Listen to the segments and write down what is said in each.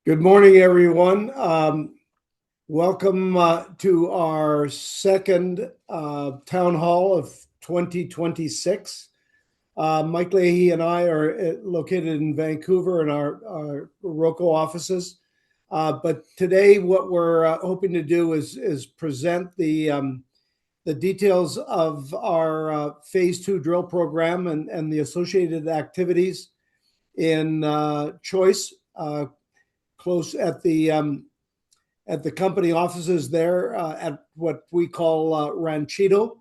Good morning, everyone. Welcome to our second town hall of 2026. Mike Leahy and I are located in Vancouver in our Oroco offices. But today, what we're hoping to do is present the details of our phase two drill program and the associated activities in Choice, close at the company offices there at what we call Ranchito,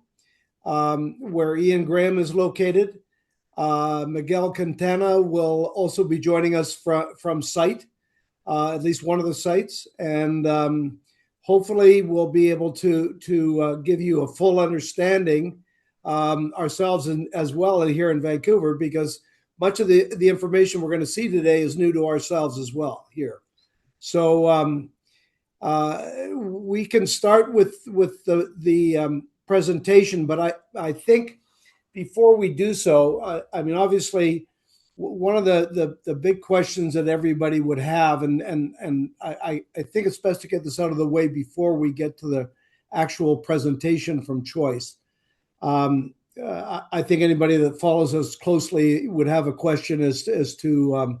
where Ian Graham is located. Miguel Quintana will also be joining us from site, at least one of the sites, and hopefully we'll be able to give you a full understanding ourselves and as well here in Vancouver, because much of the information we're going to see today is new to ourselves as well here. So we can start with the presentation, but I think before we do so, I mean, obviously, one of the big questions that everybody would have, and I think it's best to get this out of the way before we get to the actual presentation from Choice. I think anybody that follows us closely would have a question as to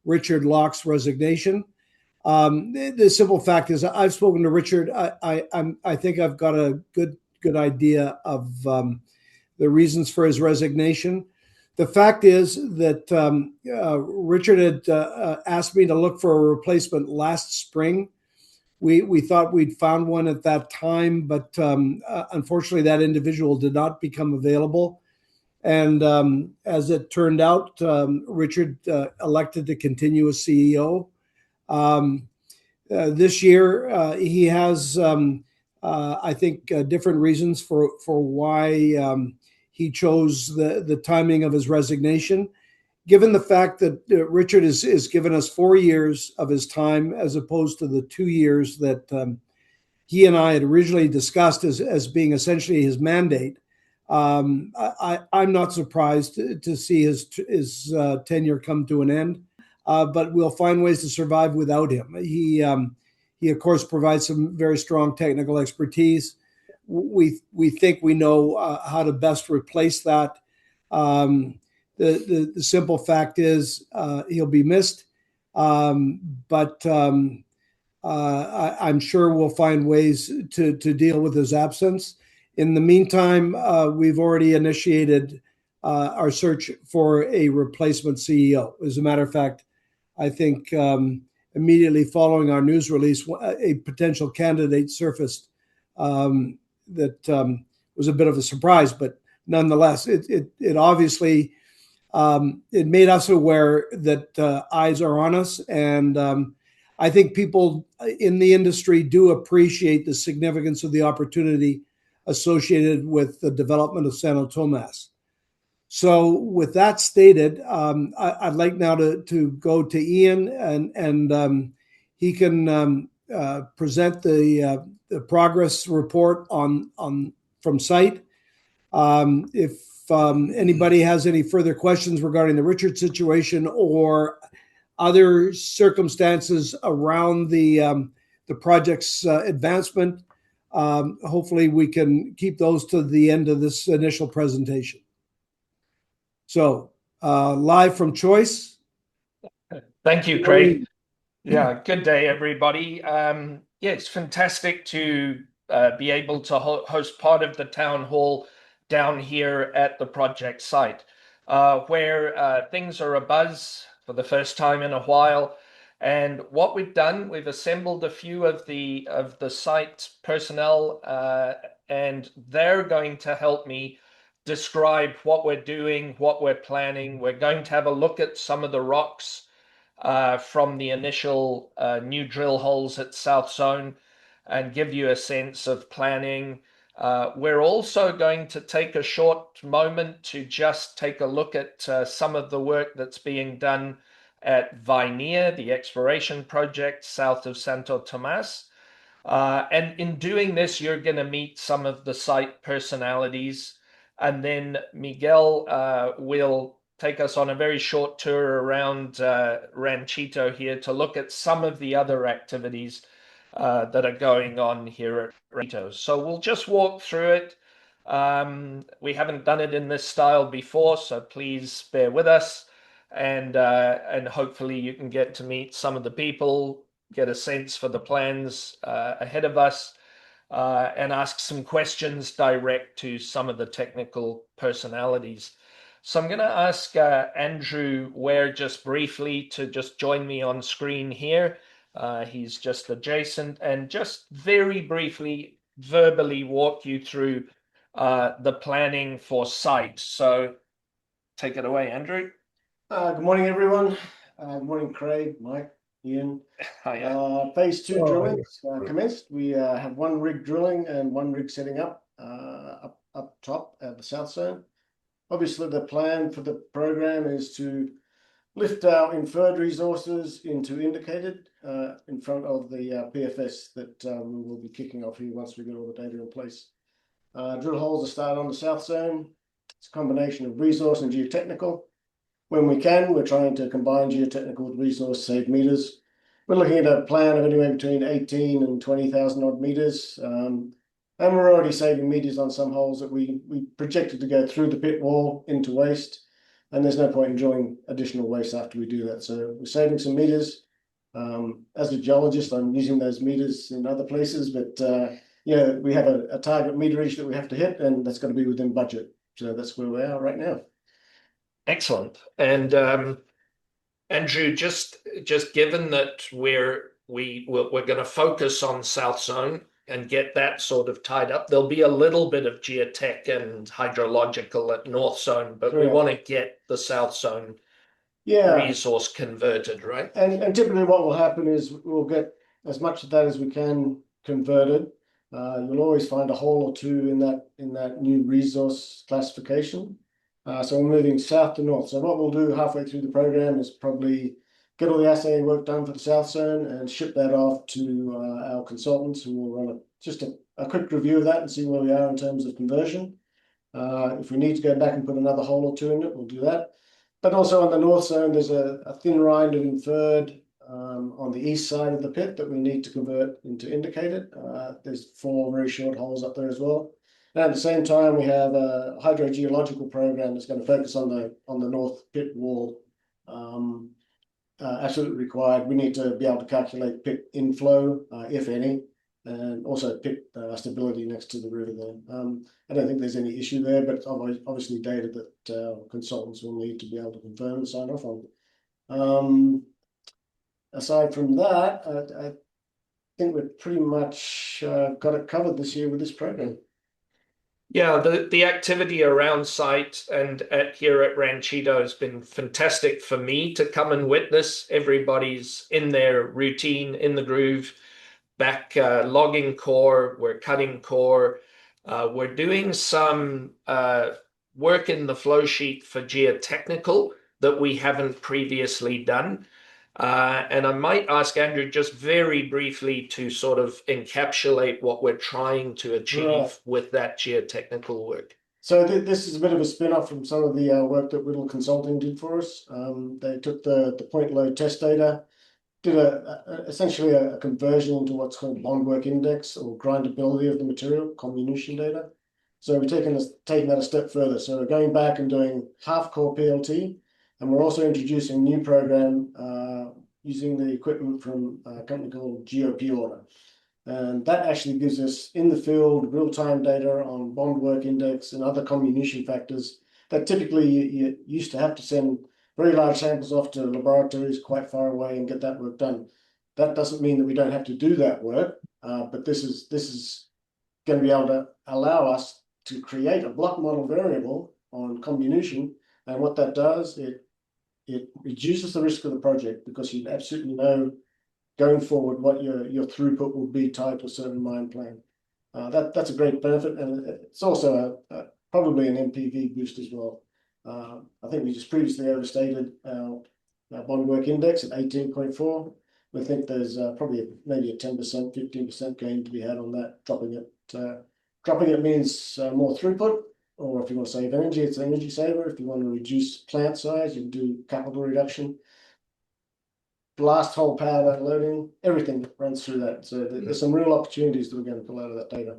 Richard Locke's resignation. The simple fact is, I've spoken to Richard. I think I've got a good idea of the reasons for his resignation. The fact is that Richard had asked me to look for a replacement last spring. We thought we'd found one at that time, but unfortunately, that individual did not become available. And as it turned out, Richard elected to continue as CEO. This year, he has, I think, different reasons for why he chose the timing of his resignation. Given the fact that Richard is given us 4 years of his time as opposed to the 2 years that he and I had originally discussed as being essentially his mandate, I'm not surprised to see his tenure come to an end. But we'll find ways to survive without him. He of course, provides some very strong technical expertise. We think we know how to best replace that. The simple fact is he'll be missed, but I'm sure we'll find ways to deal with his absence. In the meantime, we've already initiated our search for a replacement CEO. As a matter of fact, I think immediately following our news release, a potential candidate surfaced that was a bit of a surprise, but nonetheless, it obviously it made us aware that eyes are on us, and I think people in the industry do appreciate the significance of the opportunity associated with the development of Santo Tomas. So with that stated, I'd like now to go to Ian, and he can present the progress report from site. If anybody has any further questions regarding the Richard situation or other circumstances around the project's advancement, hopefully we can keep those to the end of this initial presentation. So, live from Choice. Thank you, Craig. Yeah, good day, everybody. Yeah, it's fantastic to be able to host part of the town hall down here at the project site, where things are abuzz for the first time in a while. And what we've done, we've assembled a few of the site personnel, and they're going to help me describe what we're doing, what we're planning. We're going to have a look at some of the rocks from the initial new drill holes at South Zone and give you a sense of planning. We're also going to take a short moment to just take a look at some of the work that's being done at Vineia, the exploration project south of Santo Tomas. And in doing this, you're going to meet some of the site personalities. And then Miguel will take us on a very short tour around Ranchito here to look at some of the other activities that are going on here at Ranchito. So we'll just walk through it. We haven't done it in this style before, so please bear with us. And hopefully you can get to meet some of the people, get a sense for the plans ahead of us, and ask some questions direct to some of the technical personalities. So I'm going to ask Andrew Ware just briefly to just join me on screen here. He's just adjacent, and just very briefly, verbally walk you through the planning for site. So take it away, Andrew. Good morning, everyone. Good morning, Craig, Mike, Ian. Hiya. Phase 2 drilling commenced. We have one rig drilling and one rig setting up up top at the South Zone. Obviously, the plan for the program is to lift our inferred resources into indicated in front of the PFS that we will be kicking off here once we get all the data in place. Drill holes are started on the South Zone. It's a combination of resource and geotechnical. When we can, we're trying to combine geotechnical with resource, save meters. We're looking at a plan of anywhere between 18 and 20,000 odd meters. And we're already saving meters on some holes that we projected to go through the pit wall into waste. And there's no point in drilling additional waste after we do that. So we're saving some meters. As a geologist, I'm using those meters in other places, but yeah, we have a target meterage that we have to hit, and that's got to be within budget. So that's where we are right now. Excellent. And Andrew, just given that we're going to focus on South Zone and get that sort of tied up, there'll be a little bit of geotech and hydrological at North Zone, but we want to get the South Zone resource converted, right? And typically what will happen is we'll get as much of that as we can converted. You'll always find a hole or two in that new resource classification. So we're moving south to north. So what we'll do halfway through the program is probably get all the assay work done for the South Zone and ship that off to our consultants, who will run just a quick review of that and see where we are in terms of conversion. If we need to go back and put another hole or two in it, we'll do that. But also on the North Zone, there's a thin rind of inferred on the east side of the pit that we need to convert into indicated. There's 4 very short holes up there as well. And at the same time, we have a hydrogeological program that's going to focus on the north pit wall. Absolutely required. We need to be able to calculate pit inflow, if any, and also pit stability next to the river there. I don't think there's any issue there, but obviously data that consultants will need to be able to confirm and sign off on. Aside from that, I think we've pretty much got it covered this year with this program. Yeah, the activity around site and here at Ranchito has been fantastic for me to come and witness. Everybody's in their routine, in the groove, back logging core, we're cutting core. We're doing some work in the flow sheet for geotechnical that we haven't previously done. And I might ask Andrew just very briefly to sort of encapsulate what we're trying to achieve with that geotechnical work. So this is a bit of a spin-off from some of the work that Whittle Consulting did for us. They took the point load test data, did essentially a conversion into what's called bond work index or grindability of the material, comminution data. So we're taking that a step further. So we're going back and doing half core PLT. And we're also introducing a new program using the equipment from a company called GeoPorter. And that actually gives us in the field real-time data on bond work index and other comminution factors that typically you used to have to send very large samples off to laboratories quite far away and get that work done. That doesn't mean that we don't have to do that work, but this is going to be able to allow us to create a block model variable on comminution. And what that does, it reduces the risk of the project because you absolutely know going forward what your throughput will be tied to a certain mine plan. That's a great benefit, and it's also probably an MPV boost as well. I think we just previously overstated our bond work index at 18.4. We think there's probably maybe a 10%, 15% gain to be had on that. Dropping it means more throughput, or if you want to save energy, it's an energy saver. If you want to reduce plant size, you can do capital reduction. Blast hole power loading, everything runs through that. So there's some real opportunities that we're going to pull out of that data.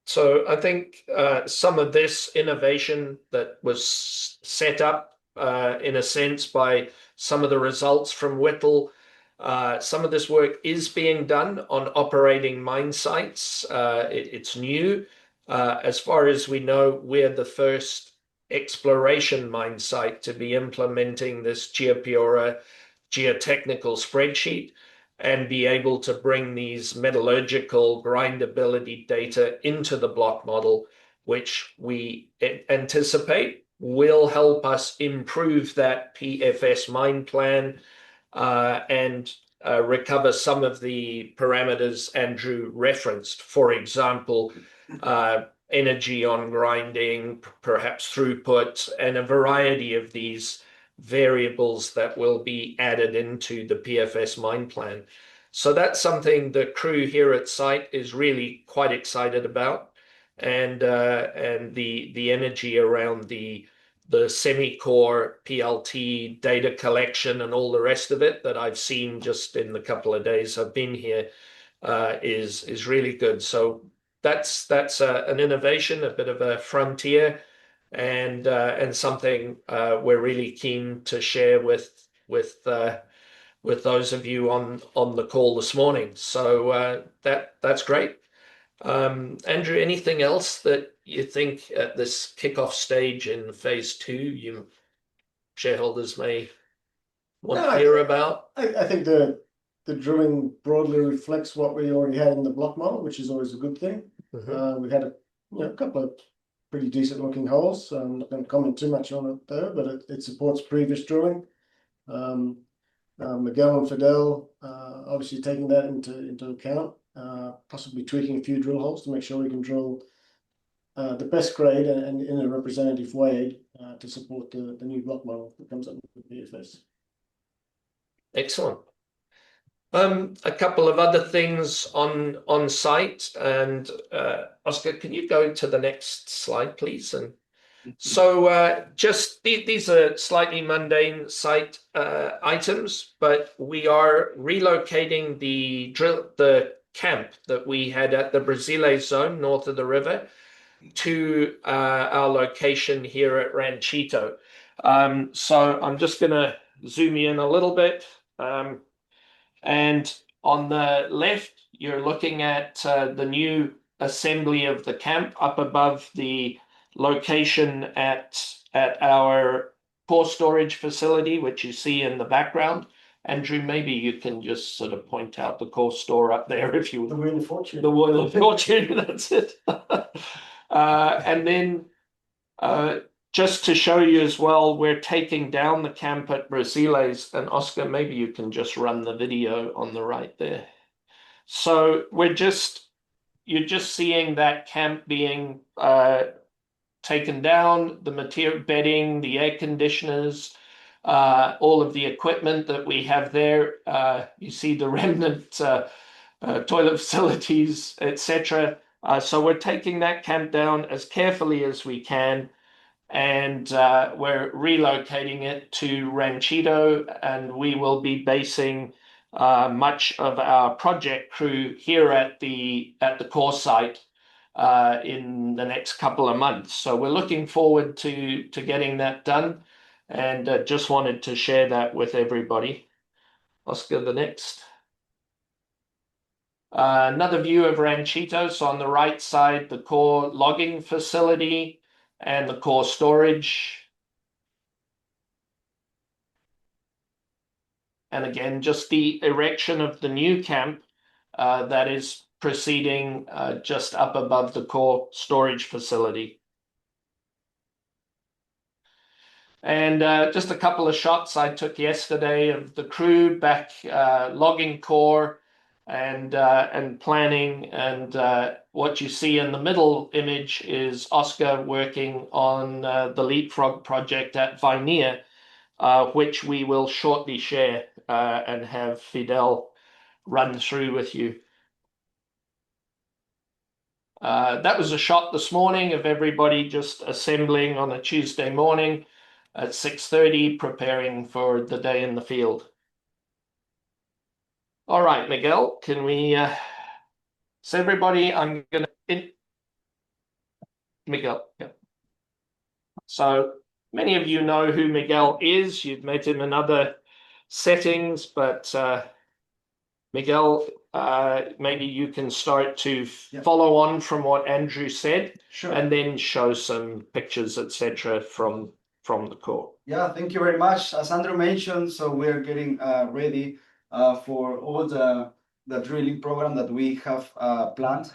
So I think some of this innovation that was set up in a sense by some of the results from Whittle, some of this work is being done on operating mine sites. It's new. As far as we know, we're the first exploration mine site to be implementing this GeoPura geotechnical spreadsheet and be able to bring these metallurgical grindability data into the block model, which we anticipate will help us improve that PFS mine plan and recover some of the parameters Andrew referenced. For example, energy on grinding, perhaps throughput, and a variety of these variables that will be added into the PFS mine plan. So that's something the crew here at site is really quite excited about, and the energy around the semi-core PLT data collection and all the rest of it that I've seen just in the couple of days I've been here is really good. So that's an innovation, a bit of a frontier, and something we're really keen to share with those of you on the call this morning. So that's great. Andrew, anything else that you think at this kickoff stage in phase 2 you shareholders may want to hear about? I think the drilling broadly reflects what we already had in the block model, which is always a good thing. We've had a couple of pretty decent looking holes. So I'm not going to comment too much on it though, but it supports previous drilling. Miguel and Fidel obviously taking that into account, possibly tweaking a few drill holes to make sure we can drill the best grade and in a representative way to support the new block model that comes up with the PFS. Excellent. A couple of other things on site, and Oscar, can you go to the next slide, please? And so just these are slightly mundane site items, but we are relocating the camp that we had at the Brasile zone north of the river to our location here at Ranchito. So I'm just going to zoom in a little bit. And on the left, you're looking at the new assembly of the camp up above the location at our core storage facility, which you see in the background. Andrew, maybe you can just sort of point out the core store up there if you... The Wheel of Fortune. The Wheel of Fortune, that's it. And then just to show you as well, we're taking down the camp at Brasile's, and Oscar, maybe you can just run the video on the right there. So you're just seeing that camp being taken down, the material bedding, the air conditioners, all of the equipment that we have there. You see the remnant toilet facilities, etc. So we're taking that camp down as carefully as we can, and we're relocating it to Ranchito, and we will be basing much of our project crew here at the core site in the next couple of months. So we're looking forward to getting that done, and just wanted to share that with everybody. Oscar, the next. Another view of Ranchito. So on the right side, the core logging facility and the core storage. And again, just the erection of the new camp that is proceeding just up above the core storage facility. And just a couple of shots I took yesterday of the crew back logging core and planning, and what you see in the middle image is Oscar working on the Leapfrog project at Vineia, which we will shortly share and have Fidel run through with you. That was a shot this morning of everybody just assembling on a Tuesday morning at 6:30, preparing for the day in the field. All right, Miguel, can we, so everybody, I'm gonna, Miguel, yeah. So many of you know who Miguel is. You've met him in other settings, but Miguel, maybe you can start to follow on from what Andrew said, Sure. and then show some pictures, etc., from the core. Yeah, thank you very much. As Andrew mentioned, so we're getting ready for all the drilling program that we have planned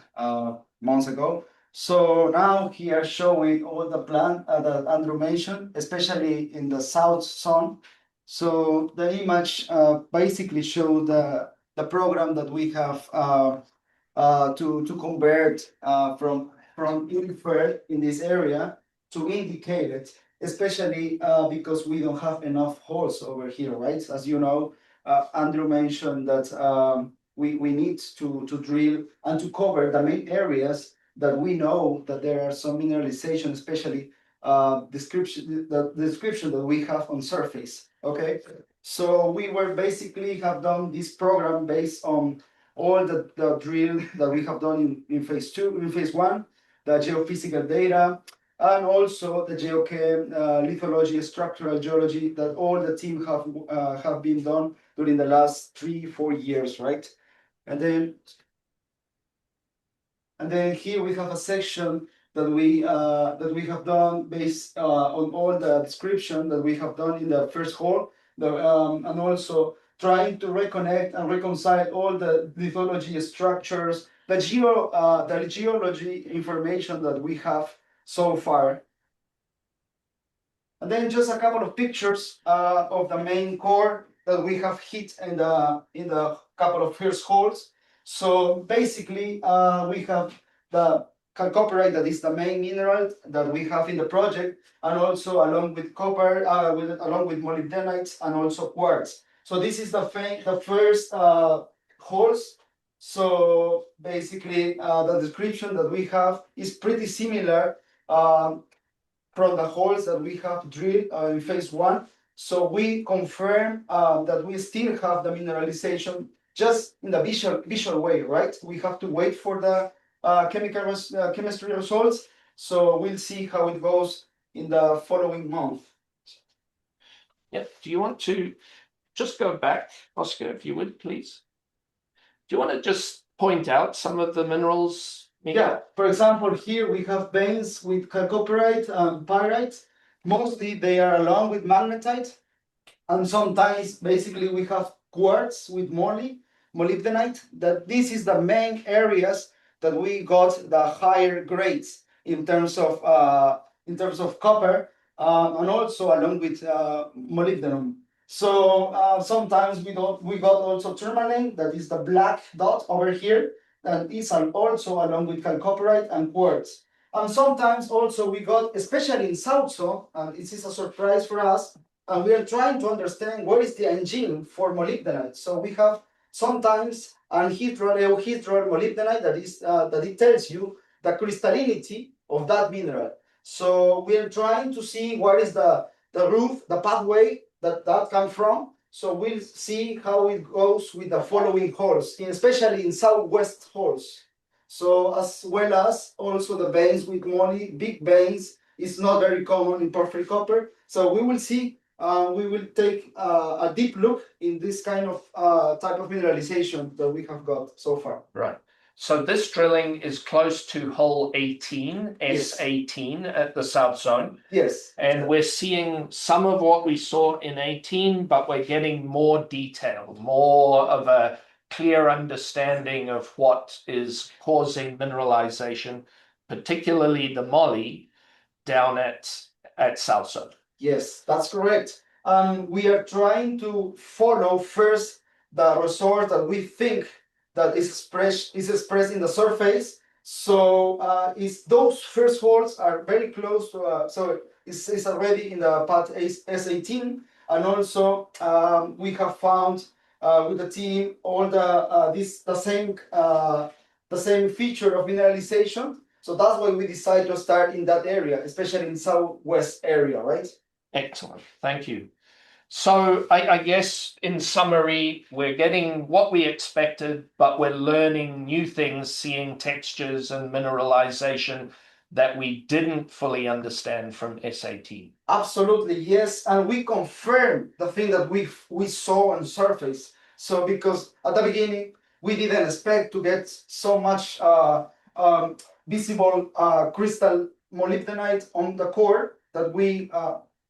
months ago. So now here showing all the plan that Andrew mentioned, especially in the south zone. So the image basically show the program that we have to convert from inferred in this area to indicated, especially because we don't have enough holes over here, right? As you know, Andrew mentioned that we need to drill and to cover the main areas that we know that there are some mineralization, especially the description that we have on surface. Okay, so we were basically have done this program based on all the drill that we have done in phase 2, in phase 1, the geophysical data, and also the geochem, lithology, structural geology that all the team have been done during the last 3-4 years, right? And then here we have a section that we have done based on all the description that we have done in the first hole, and also trying to reconnect and reconcile all the lithology structures, the geology information that we have so far. And then just a couple of pictures of the main core that we have hit in the couple of first holes. So basically, we have the chalcopyrite, that is the main mineral that we have in the project, and also along with copper, along with molybdenite and also quartz. So this is the first holes. So basically, the description that we have is pretty similar from the holes that we have drilled in phase 1. So we confirm that we still have the mineralization just in the visual way, right? We have to wait for the chemistry results. So we'll see how it goes in the following month. Yeah. Do you want to just go back, Oscar, if you would, please? Do you want to just point out some of the minerals? Yeah, for example, here we have veins with chalcopyrite and pyrite. Mostly they are along with magnetite. And sometimes basically we have quartz with molybdenite. That this is the main areas that we got the higher grades in terms of copper and also along with molybdenum. So sometimes we got also tourmaline, that is the black dot over here, and is also along with chalcopyrite and quartz. And sometimes also we got, especially in South Zone, and this is a surprise for us, and we are trying to understand what is the engine for molybdenite. So we have sometimes anhydral, euhydral molybdenite that it tells you the crystallinity of that mineral. So we are trying to see what is the route, the pathway that comes from. So we'll see how it goes with the following holes, especially in southwest holes. So as well as also the veins with moly, big veins is not very common in porphyry copper. So we will see. We will take a deep look in this kind of type of mineralization that we have got so far. Right. So this drilling is close to hole 18, Yes. S18 at the South Zone. Yes. And we're seeing some of what we saw in 18, but we're getting more detail, more of a clear understanding of what is causing mineralization, particularly the moly down at South Zone. Yes, that's correct. We are trying to follow first the resource that we think that is expressed in the surface. So those first holes are very close to, so it's already in the path S18. And also we have found with the team all the same the same feature of mineralization. So that's why we decided to start in that area, especially in southwest area, right? Excellent. Thank you. So I guess in summary, we're getting what we expected, but we're learning new things, seeing textures and mineralization that we didn't fully understand from SAT. Absolutely, yes. And we confirm the thing that we saw on surface. So because at the beginning, we didn't expect to get so much visible crystal molybdenite on the core that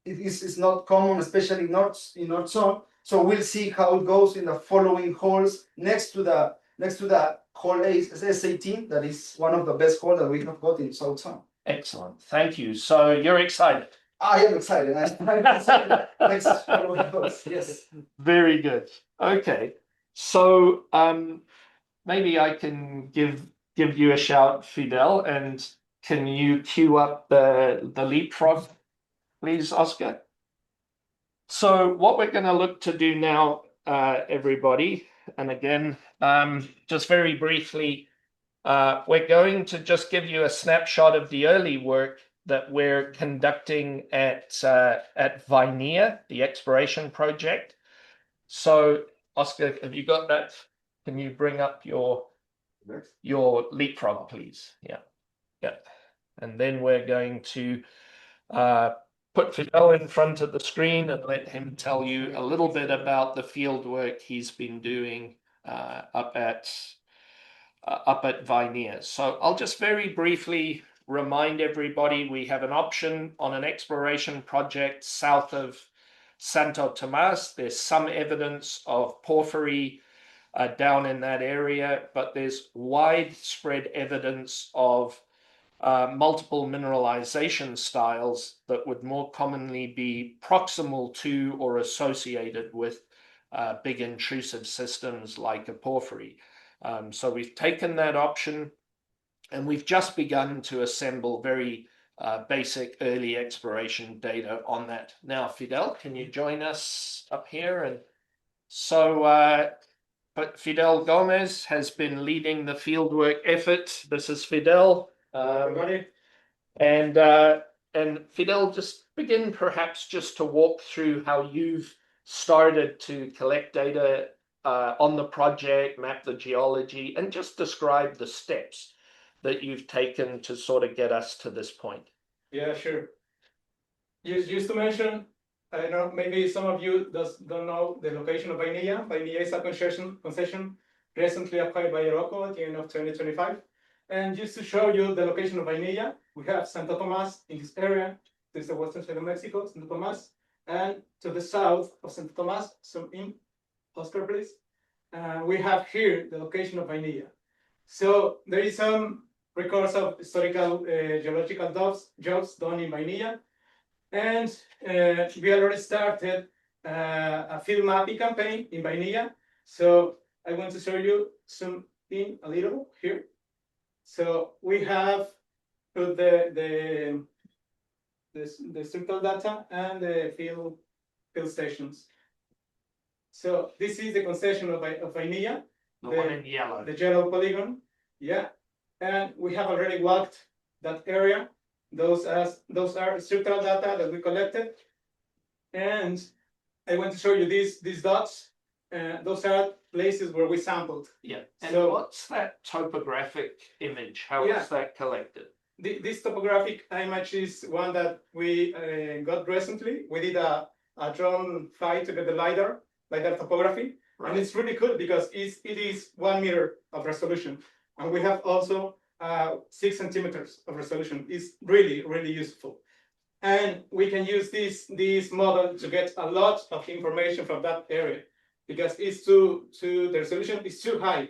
it is not common, especially in North Zone. So we'll see how it goes in the following holes next to the hole S18. That is one of the best holes that we have got in South Zone. Excellent. Thank you. So you're excited. I am excited. I'm excited. Next following holes. Yes. Very good. Okay. So maybe I can give you a shout, Fidel, and can you cue up the leapfrog, please, Oscar? So what we're going to look to do now, everybody, and again, just very briefly, we're going to just give you a snapshot of the early work that we're conducting at Vineia, the exploration project. So, Oscar, have you got that? Can you bring up your leapfrog, please? Yeah. And then we're going to put Fidel in front of the screen and let him tell you a little bit about the field work he's been doing up at Vineia. So I'll just very briefly remind everybody we have an option on an exploration project south of Santo Tomas. There's some evidence of porphyry down in that area, but there's widespread evidence of multiple mineralization styles that would more commonly be proximal to or associated with big intrusive systems like a porphyry. So we've taken that option and we've just begun to assemble very basic early exploration data on that. Now, Fidel, can you join us up here? And so but Fidel Gomez has been leading the fieldwork effort. This is Fidel. And Fidel, just begin perhaps just to walk through how you've started to collect data on the project, map the geology, and just describe the steps that you've taken to sort of get us to this point. Yeah, sure. Just to mention, I don't know, maybe some of you don't know the location of Vineia. Vineia is a concession recently acquired by Oroco at the end of 2025. And just to show you the location of Vineia, we have Santo Tomas in this area. This is the western side of Mexico, Santo Tomas. And to the south of Santo Tomas, zoom in, Oscar, please. We have here the location of Vineia. So there is some records of historical geological jobs done in Vineia. And we already started a field mapping campaign in Vineia. So I want to show you, zoom in a little here. So we have put the structural data and the field stations. So this is the concession of Vineia. The one in yellow. The yellow polygon. Yeah. And we have already walked that area. Those are structural data that we collected. And I want to show you these dots. Those are places where we sampled. Yeah. And so, what's that topographic image? How is that collected? This topographic image is one that we got recently. We did a drone flight to get the LiDAR topography. Right. And it's really cool because it is 1 meter of resolution. And we have also 6 centimeters of resolution. It's really, really useful. And we can use this model to get a lot of information from that area because the resolution is too high.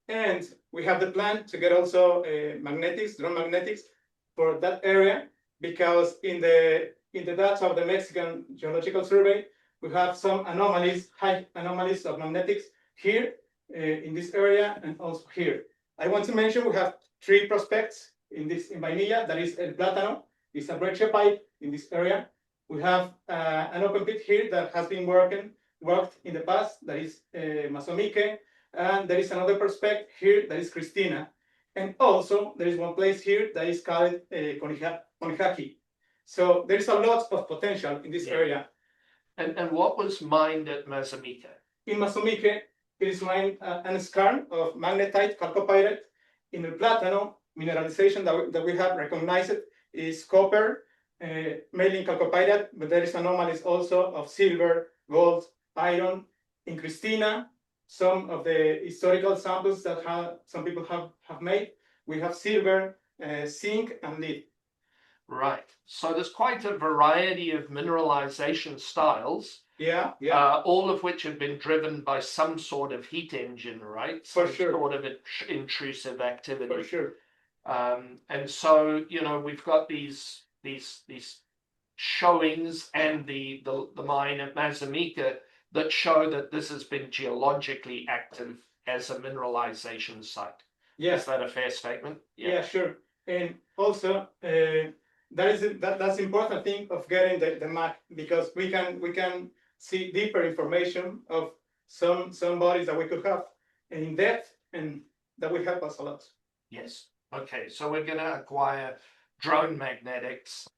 And we have the plan to get also drone magnetics for that area because in the data of the Mexican Geological Survey, we have some high anomalies of magnetics here in this area and also here. I want to mention we have 3 prospects in Vineia. That is El Plátano. It's a breccia pipe in this area. We have an open pit here that has been worked in the past. That is Mazomique. And there is another prospect here that is Cristina. And also there is one place here that is called Konihaki. So there is a lot of potential in this area. And what was mined at Mazamica? In Mazamica, it is mined an skarn of magnetite chalcopyrite. In El Plátano, mineralization that we have recognized is copper, mainly in chalcopyrite, but there is anomalies also of silver, gold, iron. In Cristina, some of the historical samples that some people have made, we have silver, zinc, and lead. Right. So there's quite a variety of mineralization styles. Yeah. All of which have been driven by some sort of heat engine, right? For some sure. Sort of intrusive activity. For sure. And so, we've got these showings and the mine at Mazamica that show that this has been geologically active as a mineralization site. Yeah. Is that a fair statement? Yeah, sure. And also, that's the important thing of getting the map, because we can see deeper information of some bodies that we could have in depth, and that will help us a lot. Yes. Okay. So we're going to acquire drone magnetics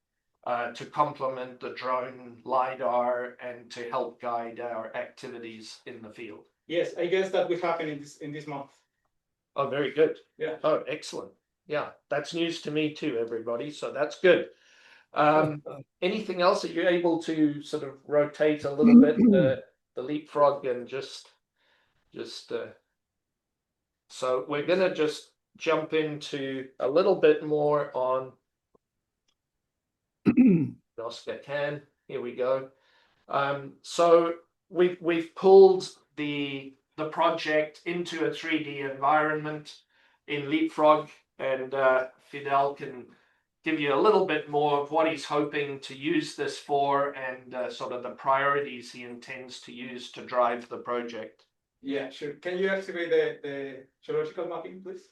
to complement the drone LiDAR and to help guide our activities in the field. Yes, I guess that will happen in this month. Oh, very good. Yeah. Oh, excellent. Yeah, that's news to me too, everybody. So that's good. Anything else that you're able to sort of rotate a little bit the leapfrog and just so we're gonna just jump into a little bit more on Oscar can. Here we go. So we've pulled the project into a 3D environment in Leapfrog, and Fidel can give you a little bit more of what he's hoping to use this for, and sort of the priorities he intends to use to drive the project. Yeah, sure. Can you activate the geological mapping, please?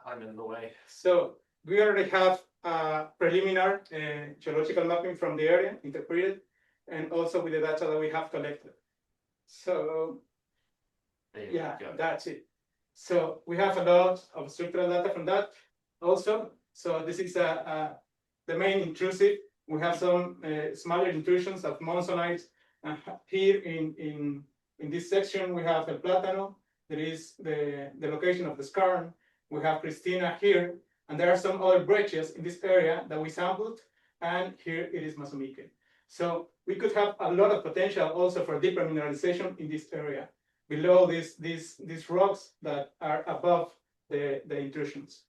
I'm in the way. So we already have a preliminary geological mapping from the area interpreted, and also with the data that we have collected. So yeah, that's it. So we have a lot of structural data from that also. So this is the main intrusive. We have some smaller intrusions of monsonite. Here in this section, we have El Plátano. There is the location of the skarn. We have Cristina here, and there are some other breccias in this area that we sampled, and here it is Mazamica. So we could have a lot of potential also for deeper mineralization in this area, below these rocks that are above the intrusions.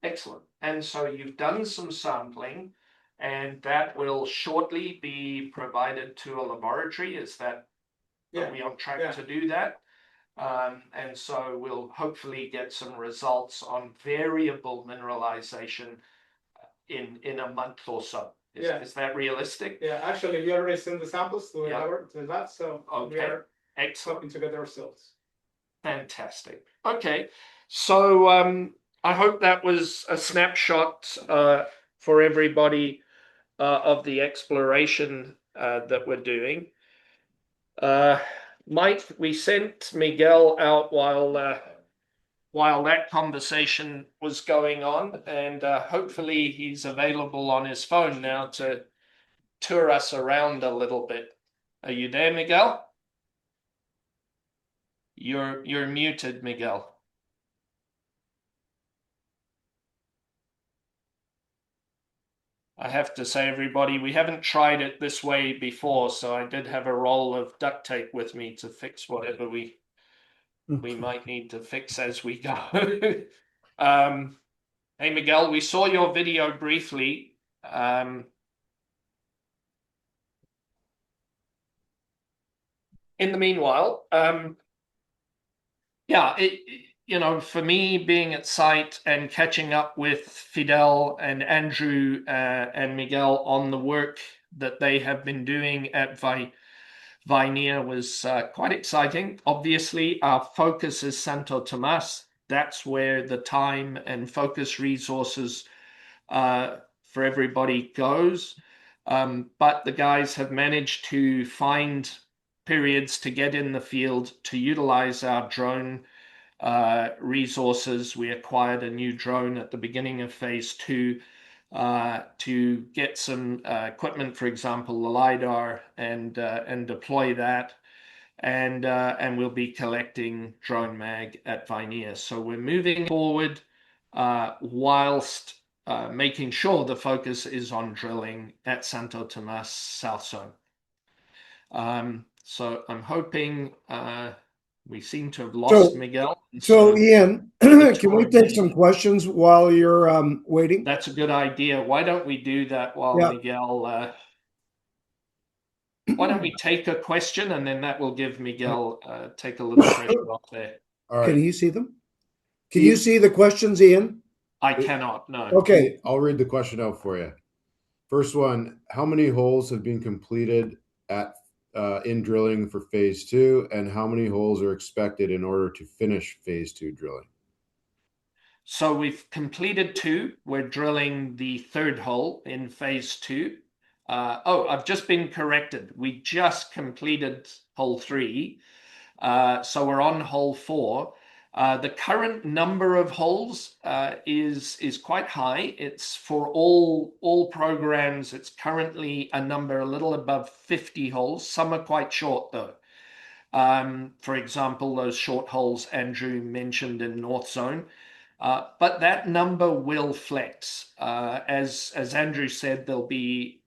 Excellent. And so you've done some sampling, and that will shortly be provided to a laboratory. Is that, are we on track to do that? And so we'll hopefully get some results on variable mineralization in a month or so. Is that realistic? Yeah, actually, we already sent the samples to the lab, so okay. We are excellent hoping to get the results. Fantastic. Okay, so I hope that was a snapshot for everybody of the exploration that we're doing. Mike, we sent Miguel out while that conversation was going on, and hopefully he's available on his phone now to tour us around a little bit. Are you there, Miguel? You're muted, Miguel. I have to say, everybody, we haven't tried it this way before, so I did have a roll of duct tape with me to fix whatever we might need to fix as we go. Hey, Miguel, we saw your video briefly. In the meanwhile, for me, being at site and catching up with Fidel and Andrew and Miguel on the work that they have been doing at Vineia was quite exciting. Obviously, our focus is Santo Tomas. That's where the time and focus resources for everybody goes. But the guys have managed to find periods to get in the field, to utilize our drone resources. We acquired a new drone at the beginning of phase 2 to get some equipment, for example, the LiDAR, and deploy that. And we'll be collecting drone mag at Vineia. So we're moving forward whilst making sure the focus is on drilling at Santo Tomas South Zone. So I'm hoping we seem to have lost Miguel. So Ian, can we take some questions while you're waiting? That's a good idea. Why don't we do that while Miguel... Why don't we take a question, and then that will give Miguel take a little pressure off there. All right. Can you see them? Can you see the questions, Ian? I cannot, no. Okay. I'll read the question out for you. First one, how many holes have been completed in drilling for phase 2, and how many holes are expected in order to finish phase 2 drilling? So we've completed 2. We're drilling the 3rd hole in phase 2. I've just been corrected. We just completed hole 3. So we're on hole 4. The current number of holes is quite high. It's for all programs. It's currently a number a little above 50 holes. Some are quite short though. For example, those short holes Andrew mentioned in North Zone. But that number will flex. As Andrew said, there'll be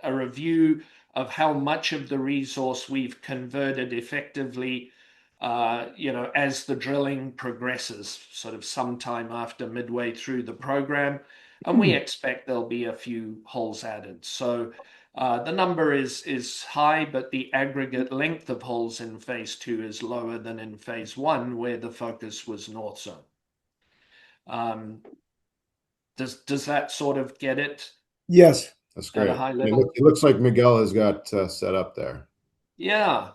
a review of how much of the resource we've converted effectively, as the drilling progresses, sort of sometime after midway through the program. And we expect there'll be a few holes added. So the number is high, but the aggregate length of holes in phase 2 is lower than in phase 1, where the focus was North Zone. Does that sort of get it? Yes. That's great. At a high level? It looks like Miguel has got set up there. Yeah.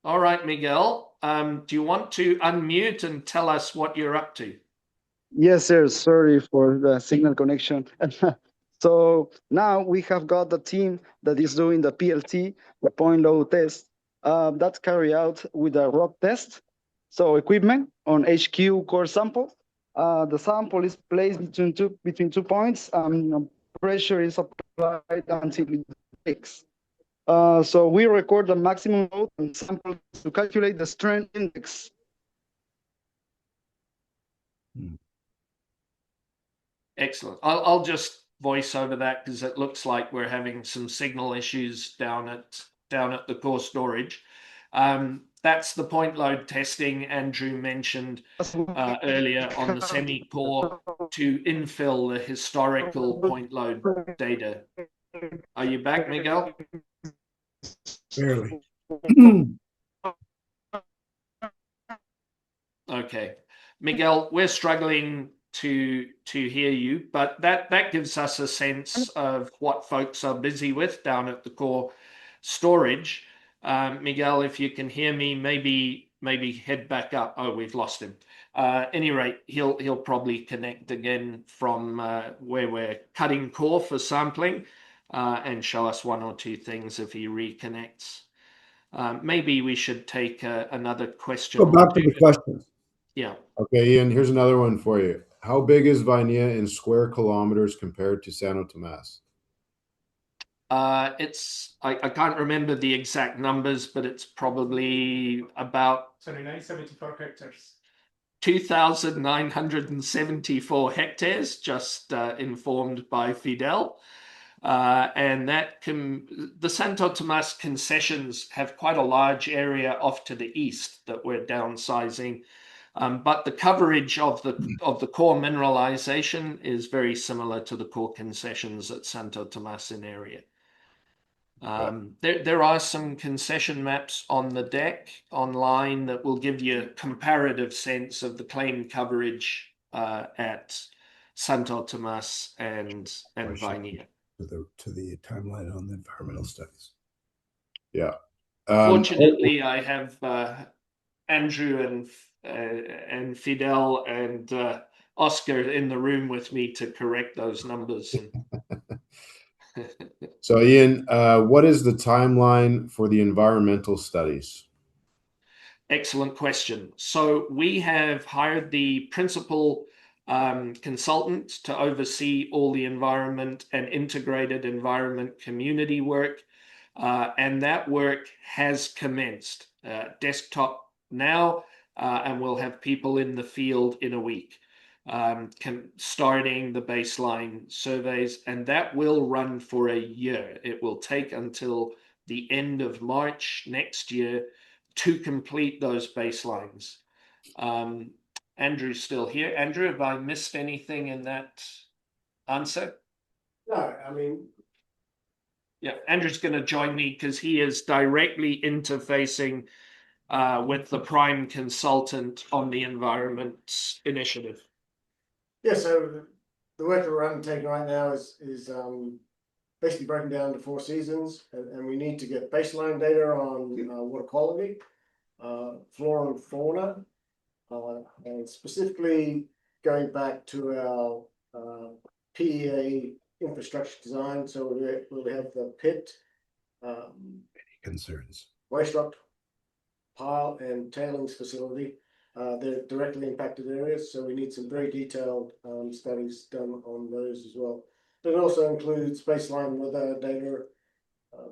All right, Miguel. Do you want to unmute and tell us what you're up to? Yes, sir. Sorry for the signal connection. So now we have got the team that is doing the PLT, the point load test. That's carried out with a rock test. So equipment on HQ core sample. The sample is placed between two points. Pressure is applied until it breaks. So we record the maximum load and sample to calculate the strength index. Excellent. I'll just voice over that because it looks like we're having some signal issues down at the core storage. That's the point load testing Andrew mentioned earlier on the semi-core to infill the historical point load data. Are you back, Miguel? Barely. Okay. Miguel, we're struggling to hear you, but that gives us a sense of what folks are busy with down at the core storage. Miguel, if you can hear me, maybe head back up. Oh, we've lost him. Any rate, he'll probably connect again from where we're cutting core for sampling and show us one or two things if he reconnects. Maybe we should take another question. Go back to the questions. Yeah. Okay, Ian, here's another one for you. How big is Vineia in square kilometers compared to Santo Tomas? I can't remember the exact numbers, but it's probably about 74 hectares. 2,974 hectares, just informed by Fidel. And the Santo Tomas concessions have quite a large area off to the east that we're downsizing. But the coverage of the core mineralization is very similar to the core concessions at Santo Tomas in area. There are some concession maps on the deck online that will give you a comparative sense of the claim coverage at Santo Tomas and Vineia. To the timeline on the environmental studies. Yeah. Fortunately, I have Andrew and Fidel and Oscar in the room with me to correct those numbers. So, Ian, what is the timeline for the environmental studies? Excellent question. So we have hired the principal consultant to oversee all the environment and integrated environment community work. And that work has commenced. Desktop now, and we'll have people in the field in a week, starting the baseline surveys, and that will run for a year. It will take until the end of March next year to complete those baselines. Andrew's still here. Andrew, have I missed anything in that answer? No, I mean, Yeah, Andrew's going to join me because he is directly interfacing with the prime consultant on the environment initiative. yeah, so the work that we're undertaking right now is basically broken down into 4 seasons, and we need to get baseline data on water quality, flora and fauna, and specifically going back to our PEA infrastructure design. So we'll have the pit, Concerns. waste rock pile, and tailings facility. They're directly impacted areas, so we need some very detailed studies done on those as well. But it also includes baseline weather data,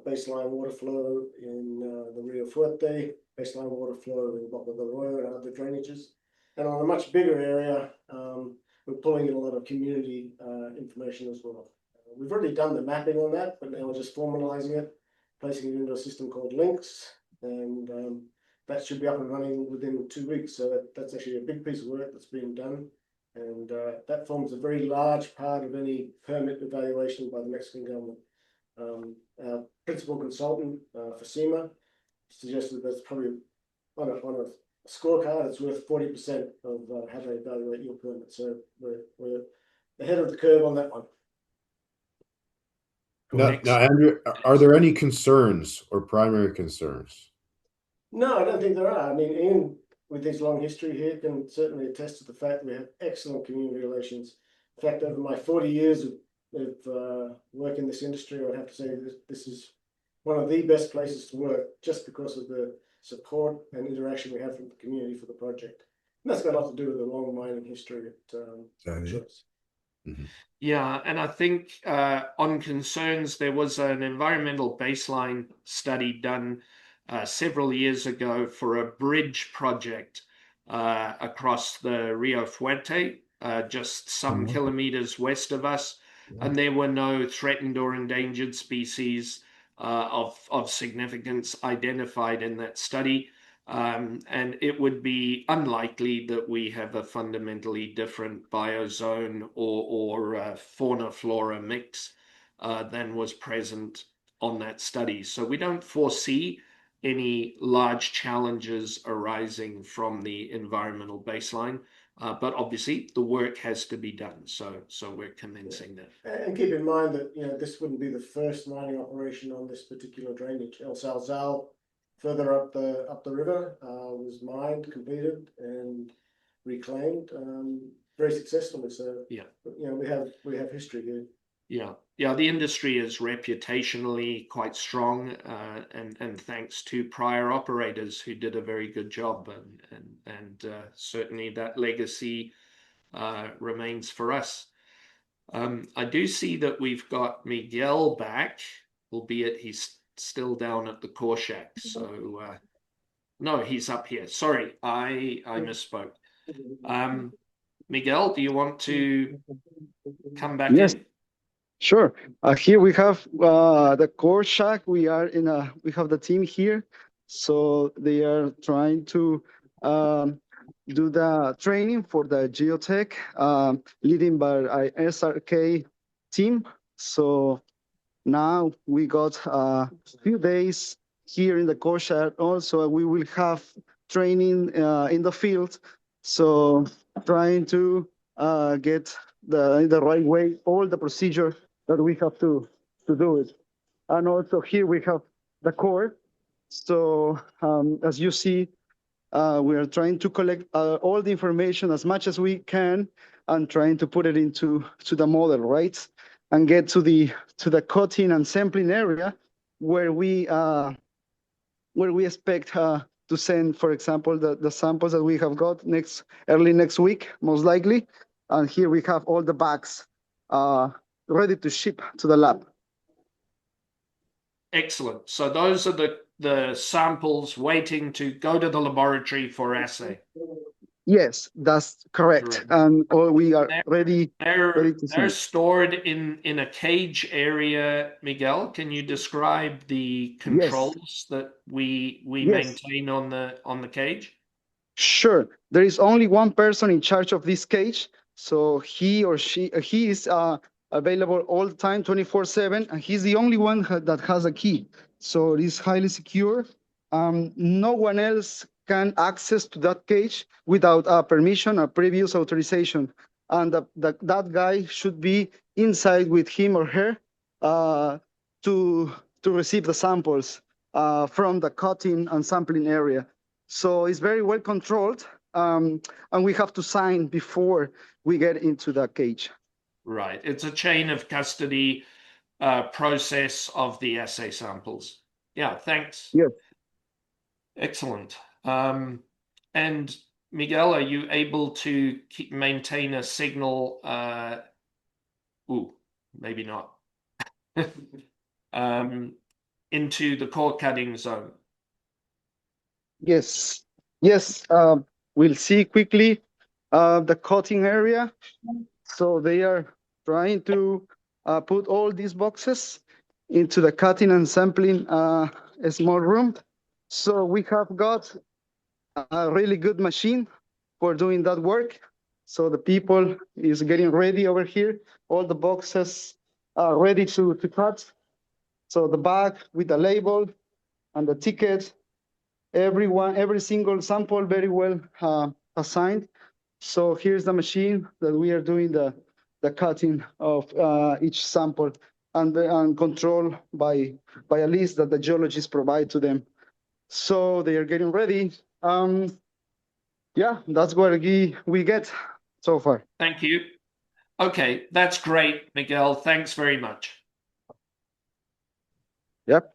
baseline water flow in the Rio Fuerte, baseline water flow in Boca del Arroyo and other drainages. And on a much bigger area, we're pulling in a lot of community information as well. We've already done the mapping on that, but now we're just formalizing it, placing it into a system called Links, and that should be up and running within 2 weeks. So that's actually a big piece of work that's being done. And that forms a very large part of any permit evaluation by the Mexican government. Our principal consultant for SEMA suggested that's probably on a scorecard, it's worth 40% of how they evaluate your permit. So we're ahead of the curve on that one. Now, Andrew, are there any concerns or primary concerns? No, I don't think there are. I mean, Ian, with his long history here, can certainly attest to the fact that we have excellent community relations. In fact, over my 40 years of work in this industry, I would have to say that this is one of the best places to work, just because of the support and interaction we have from the community for the project. And that's got a lot to do with the long mining history at Choice. Yeah, and I think on concerns, there was an environmental baseline study done several years ago for a bridge project across the Rio Fuerte, just some kilometers west of us, and there were no threatened or endangered species of significance identified in that study. And it would be unlikely that we have a fundamentally different biozone or fauna flora mix than was present on that study. So we don't foresee any large challenges arising from the environmental baseline, but obviously the work has to be done. So we're commencing that. And keep in mind that this wouldn't be the first mining operation on this particular drainage. El Salzal, further up the river, was mined, completed, and reclaimed very successfully. So yeah, we have history here. Yeah, the industry is reputationally quite strong, and thanks to prior operators who did a very good job, and certainly that legacy remains for us. I do see that we've got Miguel back, albeit he's still down at the core shack. So no, he's up here. Sorry, I misspoke. Miguel, do you want to come back in? Sure. Here we have the core shack. We have the team here, so they are trying to do the training for the geotech, leading by our SRK team. So now we got a few days here in the core shack. Also, we will have training in the field. So trying to get in the right way all the procedure that we have to do it. And also here we have the core. So as you see, we are trying to collect all the information as much as we can and trying to put it into the model, right? And get to the cutting and sampling area where we expect to send, for example, the samples that we have got early next week, most likely. And here we have all the bags ready to ship to the lab. Excellent. So those are the samples waiting to go to the laboratory for assay. Yes, that's correct. Correct. And we are ready They're to send. stored in a cage area. Miguel, can you describe the controls that we maintain on the cage? Sure. There is only one person in charge of this cage, so he is available all the time, 24/7, and he's the only one that has a key. So it is highly secure. No one else can access to that cage without permission or previous authorization. And that guy should be inside with him or her to receive the samples from the cutting and sampling area. So it's very well controlled, and we have to sign before we get into the cage. Right. It's a chain of custody process of the assay samples. Yeah, thanks. Yes. Excellent. And Miguel, are you able to maintain a signal? Maybe not. Into the core cutting zone. Yes. We'll see quickly the cutting area. So they are trying to put all these boxes into the cutting and sampling a small room. So we have got a really good machine for doing that work. So the people is getting ready over here. All the boxes are ready to cut. So the bag with the label and the ticket, every single sample very well assigned. So here's the machine that we are doing the cutting of each sample and control by a list that the geologists provide to them. So they are getting ready. Yeah, that's what we get so far. Thank you. Okay, that's great, Miguel. Thanks very much. Yep,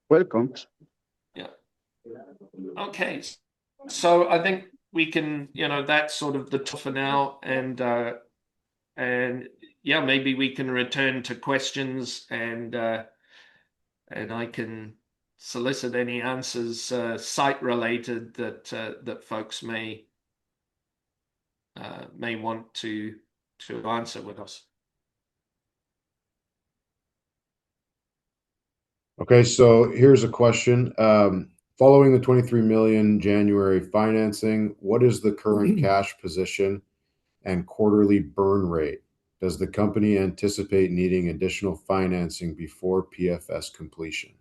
welcome. Yeah. Okay, so I think we can, that's sort of the top for now, and yeah, maybe we can return to questions, and I can solicit any answers site related that folks may want to answer with us. Okay, so here's a question. Following the 23 million January financing, what is the current cash position and quarterly burn rate? Does the company anticipate needing additional financing before PFS completion?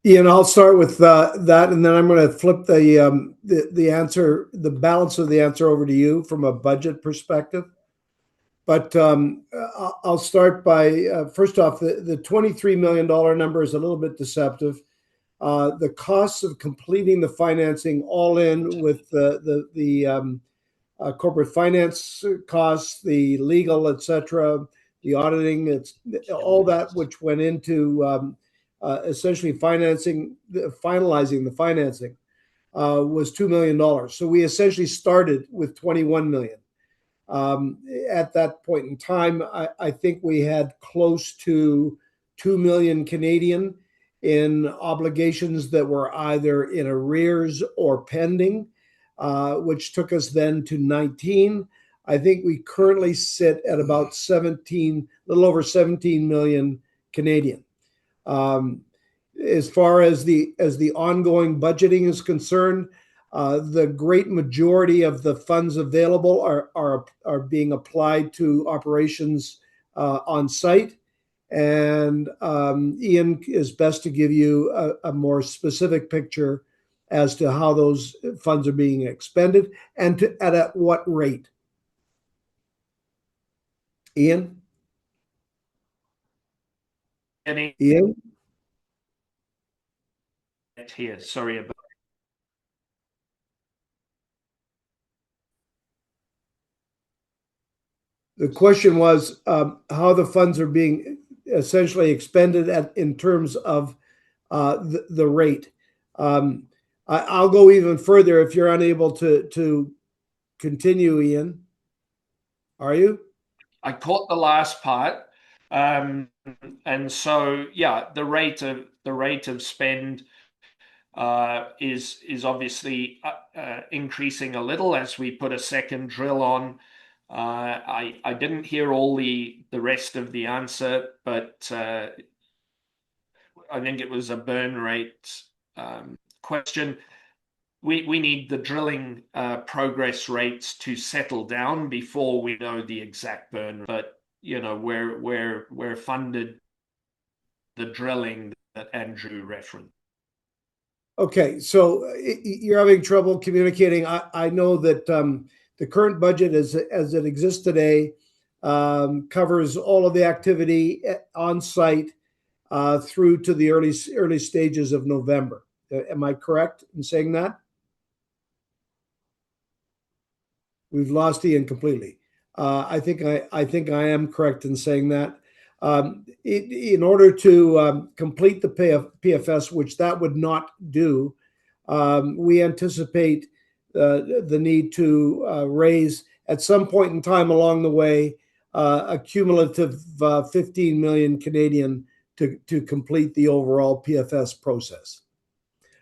Ian, I'll start with that, and then I'm going to flip the answer, the balance of the answer over to you from a budget perspective. But I'll start by first off, the $23 million number is a little bit deceptive. The costs of completing the financing, all in with the corporate finance costs, the legal, etc., the auditing, it's all that which went into essentially finalizing the financing was $2 million. So we essentially started with 21 million. At that point in time, I think we had close to 2 million Canadian in obligations that were either in arrears or pending, which took us then to 19. I think we currently sit at about 17, a little over 17 million Canadian. As far as the ongoing budgeting is concerned, the great majority of the funds available are being applied to operations on site, and Ian is best to give you a more specific picture as to how those funds are being expended and at what rate. Ian? Ian? Here, sorry about. The question was how the funds are being essentially expended in terms of the rate. I'll go even further if you're unable to continue, Ian. Are you? I caught the last part. And so, yeah, the rate of spend is obviously increasing a little as we put a second drill on. I didn't hear all the rest of the answer, but I think it was a burn rate question. We need the drilling progress rates to settle down before we know the exact burn. But we're funded the drilling that Andrew referenced. Okay, so you're having trouble communicating. I know that the current budget as it exists today covers all of the activity on site through to the early stages of November. Am I correct in saying that? We've lost Ian completely. I think I am correct in saying that. In order to complete the PFS, which that would not do, we anticipate the need to raise at some point in time along the way a cumulative 15 million Canadian to complete the overall PFS process.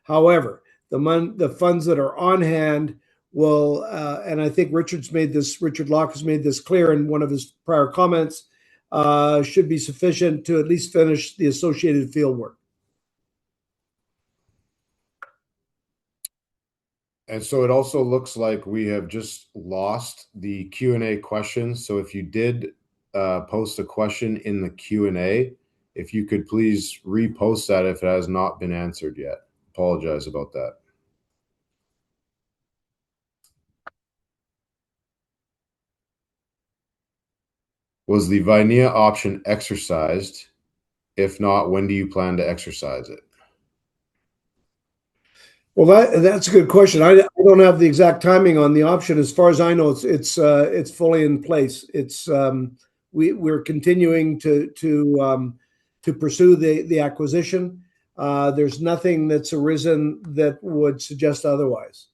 However, the funds that are on hand will, and I think Richard Locke has made this clear in one of his prior comments, should be sufficient to at least finish the associated field work. And so it also looks like we have just lost the Q&A questions. So if you did post a question in the Q&A, if you could please repost that if it has not been answered yet. Apologize about that. Was the Vineia option exercised? If not, when do you plan to exercise it? Well, that's a good question. I don't have the exact timing on the option. As far as I know, it's fully in place. We're continuing to pursue the acquisition. There's nothing that's arisen that would suggest otherwise.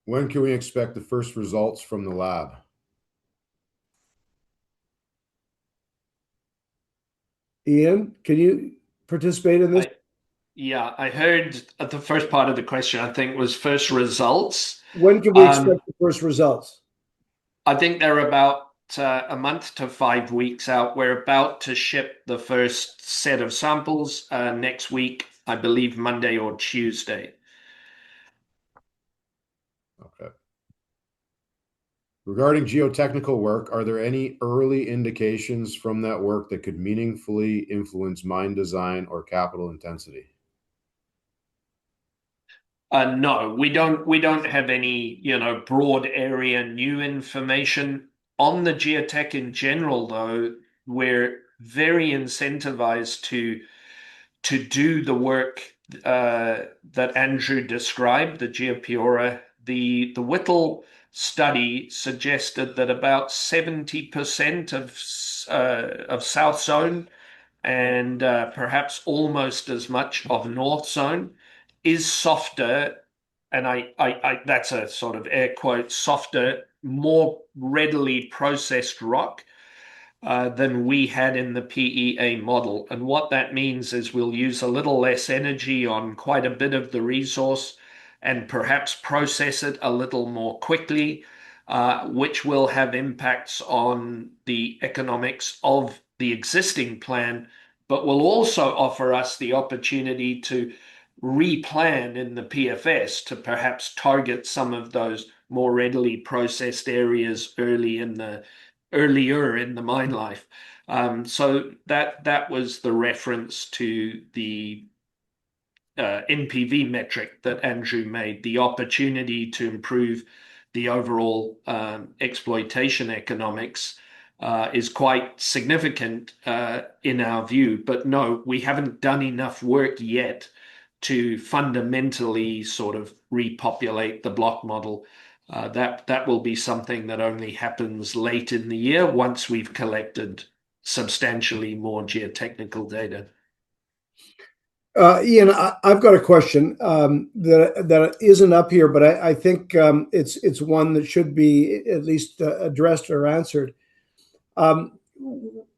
When can we expect the first results from the lab? Ian, can you participate in this? I heard the first part of the question, I think, was first results. When can we expect the first results? I think they're about a month to 5 weeks out. We're about to ship the first set of samples next week, I believe Monday or Tuesday. Okay. Regarding geotechnical work, are there any early indications from that work that could meaningfully influence mine design or capital intensity? No, we don't have any, broad area new information on the geotech in general, though. We're very incentivized to do the work that Andrew described, the Geopiora. The Whittle study suggested that about 70% of South Zone and perhaps almost as much of North Zone is softer, and I that's a sort of air quote, softer, more readily processed rock than we had in the PEA model. And what that means is we'll use a little less energy on quite a bit of the resource and perhaps process it a little more quickly, which will have impacts on the economics of the existing plan, but will also offer us the opportunity to replan in the PFS to perhaps target some of those more readily processed areas earlier in the mine life. So that was the reference to the NPV metric that Andrew made, the opportunity to improve the overall exploitation economics is quite significant in our view. But no, we haven't done enough work yet to fundamentally sort of repopulate the block model. That will be something that only happens late in the year once we've collected substantially more geotechnical data. Ian, I've got a question that isn't up here, but I think it's one that should be at least addressed or answered.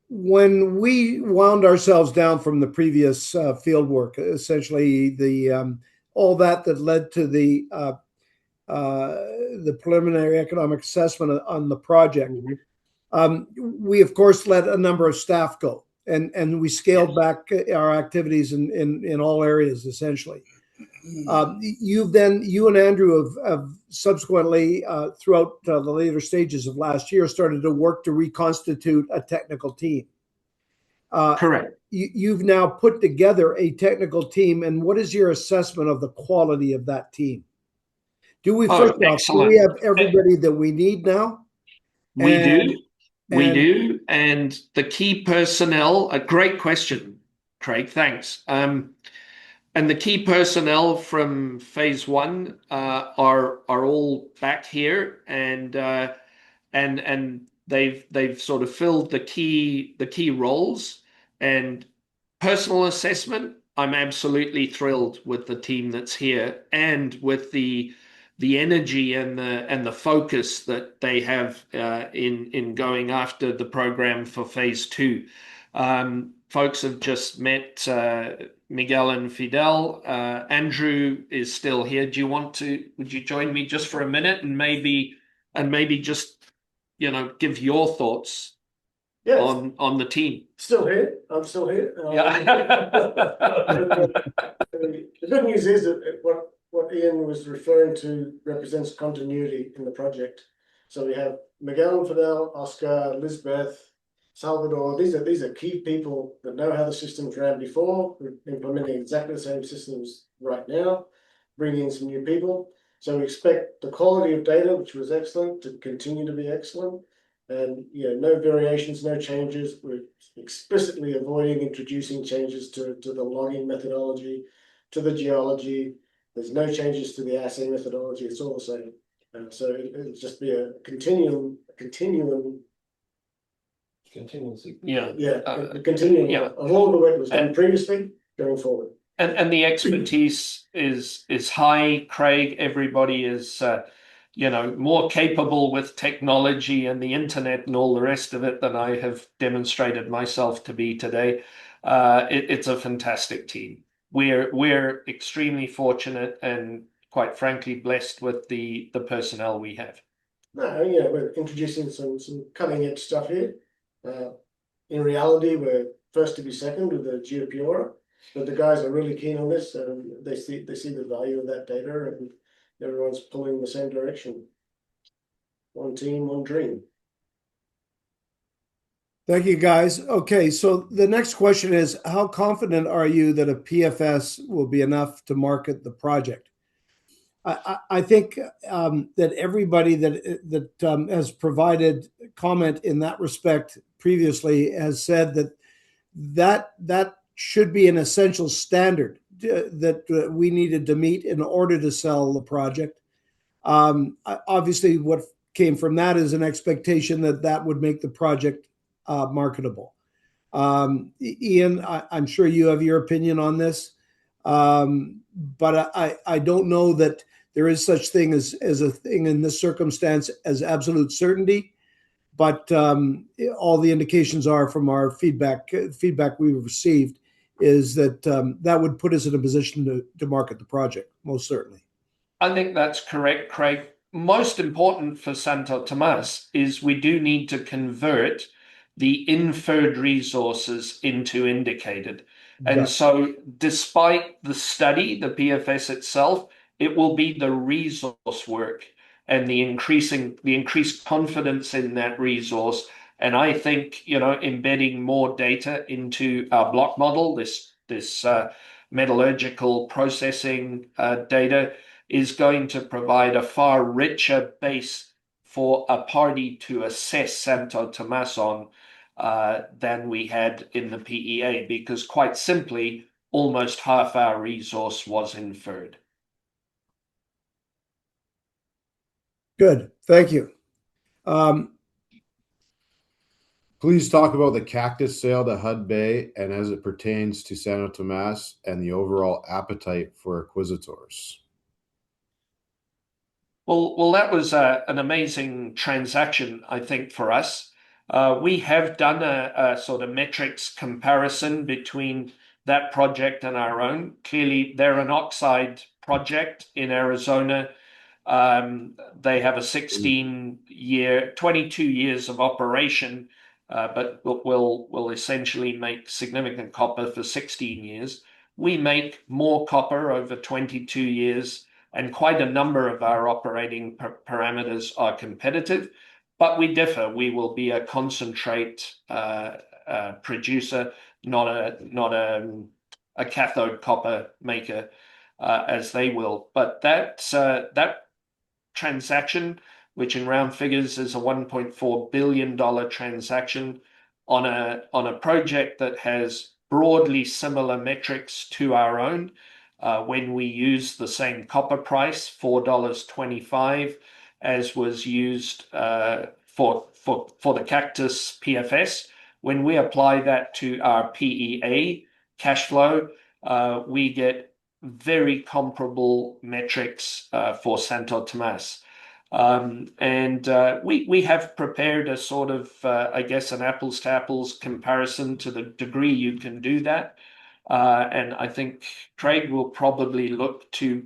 When we wound ourselves down from the previous field work, essentially the all that led to the preliminary economic assessment on the project, we of course let a number of staff go, and we scaled back our activities in all areas essentially. You and Andrew have subsequently, throughout the later stages of last year, started to work to reconstitute a technical team. Correct. You've now put together a technical team, and what is your assessment of the quality of that team? Do we first off, do we have everybody that we need now? We do. And the key personnel, a great question, Craig, thanks. And the key personnel from phase one are all back here, and they've sort of filled the key roles. And personal assessment, I'm absolutely thrilled with the team that's here and with the energy and the focus that they have in going after the program for phase two. Folks have just met Miguel and Fidel. Andrew is still here. Would you join me just for a minute and maybe just give your thoughts on the team? Still here. I'm still here. Yeah. The good news is that what Ian was referring to represents continuity in the project. So we have Miguel and Fidel, Oscar, Lisbeth, Salvador. These are key people that know how the systems ran before. We're implementing exactly the same systems right now, bringing in some new people. So we expect the quality of data, which was excellent, to continue to be excellent. And no variations, no changes. We're explicitly avoiding introducing changes to the logging methodology, to the geology. There's no changes to the assay methodology. It's all the same. So it'll just be a continuum. Continuously. A continuum of all the work that was done previously going forward. And the expertise is high, Craig. Everybody is more capable with technology and the internet and all the rest of it than I have demonstrated myself to be today. It's a fantastic team. We're extremely fortunate and quite frankly blessed with the personnel we have. No, we're introducing some cutting edge stuff here. In reality, we're first to be second with the GeoPura, but the guys are really keen on this, and they see the value of that data, and everyone's pulling in the same direction. One team, one dream. Thank you, guys. Okay, so the next question is, how confident are you that a PFS will be enough to market the project? I think that everybody that has provided comment in that respect previously has said that should be an essential standard that we needed to meet in order to sell the project. Obviously, what came from that is an expectation that would make the project marketable. Ian, I'm sure you have your opinion on this, but I don't know that there is such thing as a thing in this circumstance as absolute certainty. But all the indications are from our feedback we've received is that that would put us in a position to market the project, most certainly. I think that's correct, Craig. Most important for Santo Tomas is we do need to convert the inferred resources into indicated. And so despite the study, the PFS itself, it will be the resource work and the increased confidence in that resource. And I think, embedding more data into our block model, this metallurgical processing data, is going to provide a far richer base for a party to assess Santo Tomas on than we had in the PEA, because quite simply, almost half our resource was inferred. Good, thank you. Please talk about the cactus sale to Hud Bay and as it pertains to Santo Tomas and the overall appetite for acquisitors. Well, that was an amazing transaction, I think, for us. We have done a sort of metrics comparison between that project and our own. Clearly, they're an oxide project in Arizona. They have a 16-year, 22 years of operation, but will essentially make significant copper for 16 years. We make more copper over 22 years, and quite a number of our operating parameters are competitive, but we differ. We will be a concentrate producer, not a cathode copper maker, as they will. But that transaction, which in round figures is a $1.4 billion transaction on a project that has broadly similar metrics to our own. When we use the same copper price, $4.25, as was used for the Cactus PFS. When we apply that to our PEA cash flow, we get very comparable metrics for Santo Tomas. We have prepared a sort of, I guess, an apples to apples comparison to the degree you can do that. And I think Craig will probably look to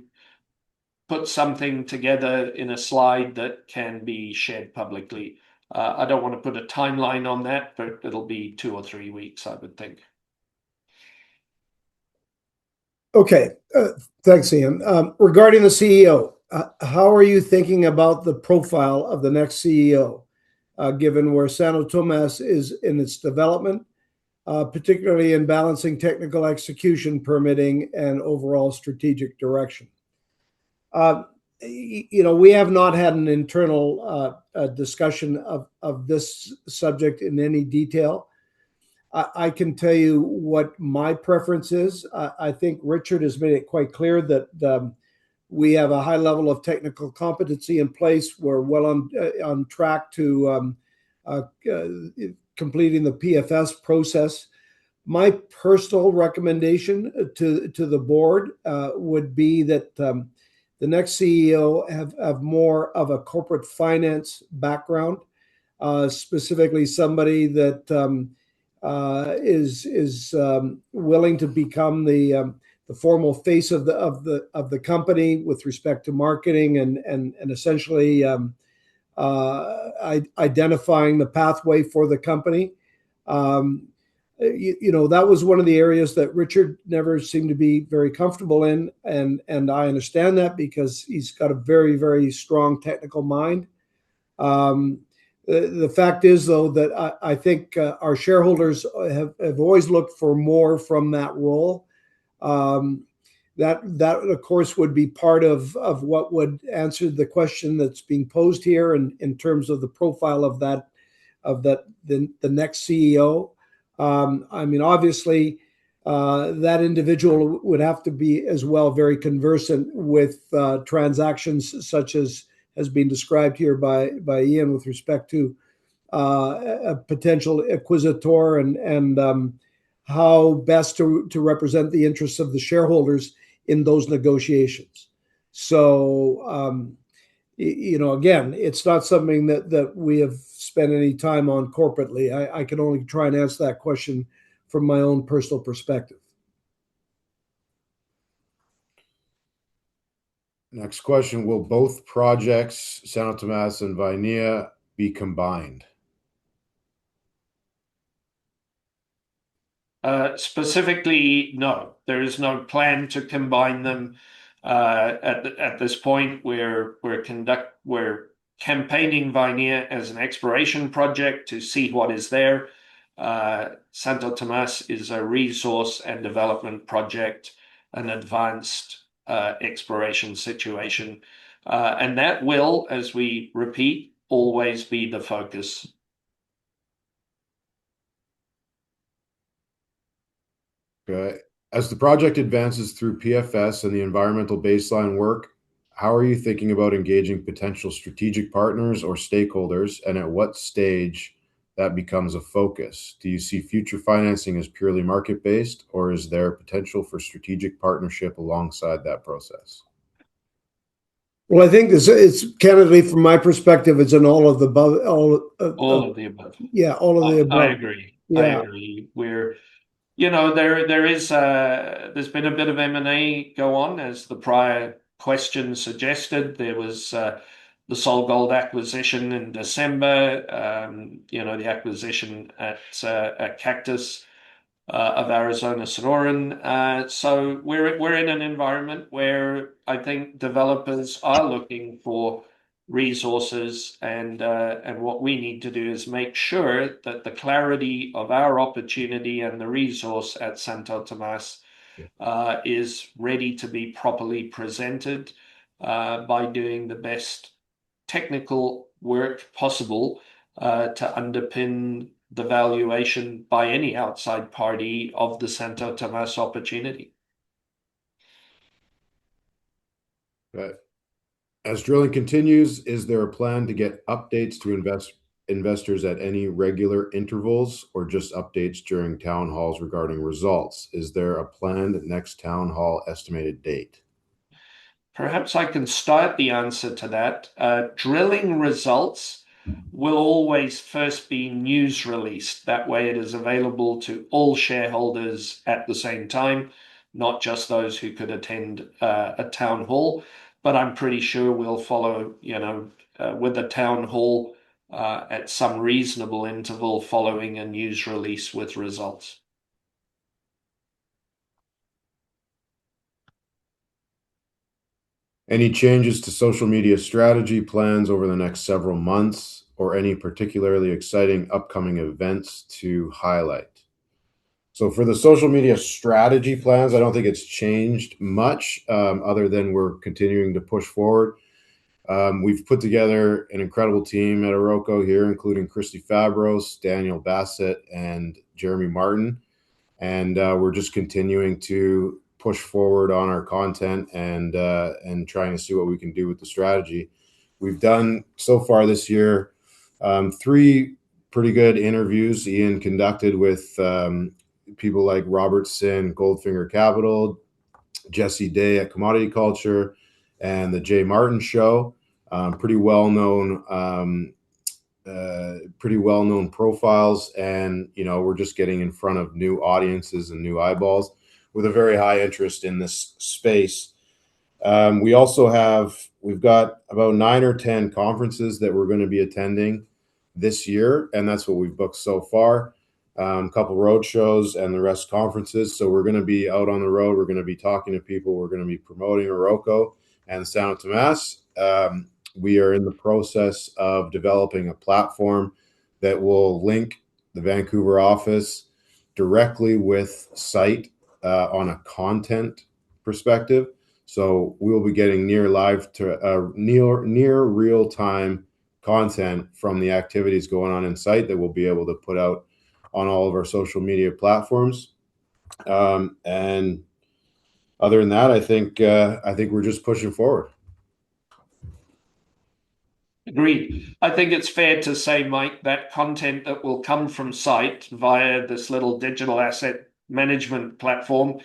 put something together in a slide that can be shared publicly. I don't want to put a timeline on that, but it'll be 2 or 3 weeks, I would think. Okay, thanks, Ian. Regarding the CEO, how are you thinking about the profile of the next CEO, given where Santo Tomas is in its development, particularly in balancing technical execution, permitting, and overall strategic direction? We have not had an internal discussion of this subject in any detail. I can tell you what my preference is. I think Richard has made it quite clear that we have a high level of technical competency in place. We're well on track to completing the PFS process. My personal recommendation to the board would be that the next CEO have more of a corporate finance background, specifically somebody that is willing to become the formal face of the company with respect to marketing and essentially identifying the pathway for the company. That was one of the areas that Richard never seemed to be very comfortable in, and I understand that because he's got a very, very strong technical mind. The fact is, though, that I think our shareholders have always looked for more from that role. That of course would be part of what would answer the question that's being posed here in terms of the profile of the next CEO. I mean, obviously, that individual would have to be as well very conversant with transactions such as has been described here by Ian with respect to a potential acquisitor and how best to represent the interests of the shareholders in those negotiations. So, again, it's not something that we have spent any time on corporately. I can only try and answer that question from my own personal perspective. Next question, will both projects, Santo Tomas and Vineia, be combined? Specifically, no. There is no plan to combine them at this point. We're campaigning Vineia as an exploration project to see what is there. Santo Tomas is a resource and development project, an advanced exploration situation. And that will, as we repeat, always be the focus. Okay. As the project advances through PFS and the environmental baseline work, how are you thinking about engaging potential strategic partners or stakeholders, and at what stage that becomes a focus? Do you see future financing as purely market-based, or is there potential for strategic partnership alongside that process? Well, I think it's candidly, from my perspective, it's an all of the above. All of the above. Yeah, all of the above. I agree. Yeah. I agree. We're, there's been a bit of M&A go on, as the prior question suggested. There was the Sol Gold acquisition in December, the acquisition at Cactus of Arizona Sonoran. So we're in an environment where I think developers are looking for resources, and what we need to do is make sure that the clarity of our opportunity and the resource at Santo Tomas is ready to be properly presented by doing the best technical work possible to underpin the valuation by any outside party of the Santo Tomas opportunity. Right. As drilling continues, is there a plan to get updates to investors at any regular intervals, or just updates during town halls regarding results? Is there a planned next town hall estimated date? Perhaps I can start the answer to that. Drilling results will always first be news released. That way it is available to all shareholders at the same time, not just those who could attend a town hall. But I'm pretty sure we'll follow, with a town hall at some reasonable interval following a news release with results. Any changes to social media strategy plans over the next several months, or any particularly exciting upcoming events to highlight? So for the social media strategy plans, I don't think it's changed much, other than we're continuing to push forward. We've put together an incredible team at Oroco here, including Christy Fabros, Daniel Bassett, and Jeremy Martin. And we're just continuing to push forward on our content and trying to see what we can do with the strategy. We've done so far this year 3 pretty good interviews Ian conducted with people like Robertson, Goldfinger Capital, Jesse Day at Commodity Culture, and the Jay Martin Show. Pretty well-known profiles, and we're just getting in front of new audiences and new eyeballs with a very high interest in this space. We've got about 9 or 10 conferences that we're going to be attending this year, and that's what we've booked so far. A couple road shows and the rest conferences. So we're going to be out on the road. We're going to be talking to people. We're going to be promoting Oroco and Santo Tomas. We are in the process of developing a platform that will link the Vancouver office directly with site on a content perspective. So we will be getting near real time content from the activities going on in site that we'll be able to put out on all of our social media platforms. And other than that, I think we're just pushing forward. Agreed. I think it's fair to say, Mike, that content that will come from site via this little digital asset management platform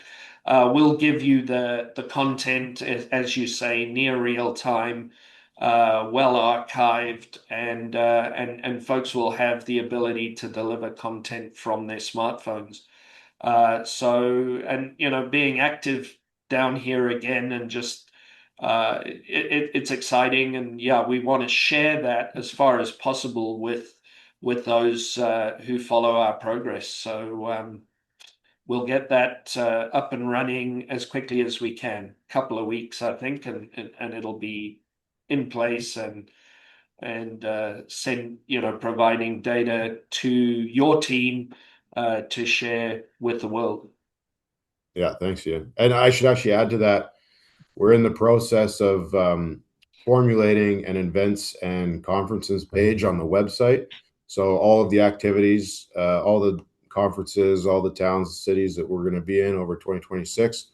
will give you the content, as you say, near real time, well archived, and folks will have the ability to deliver content from their smartphones. Being active down here again, and just it's exciting, and we want to share that as far as possible with those who follow our progress. So we'll get that up and running as quickly as we can. Couple of weeks, I think, and it'll be in place and providing data to your team to share with the world. Yeah, thanks, Ian. And I should actually add to that, we're in the process of formulating an events and conferences page on the website. So all of the activities, all the conferences, all the towns, cities that we're going to be in over 2026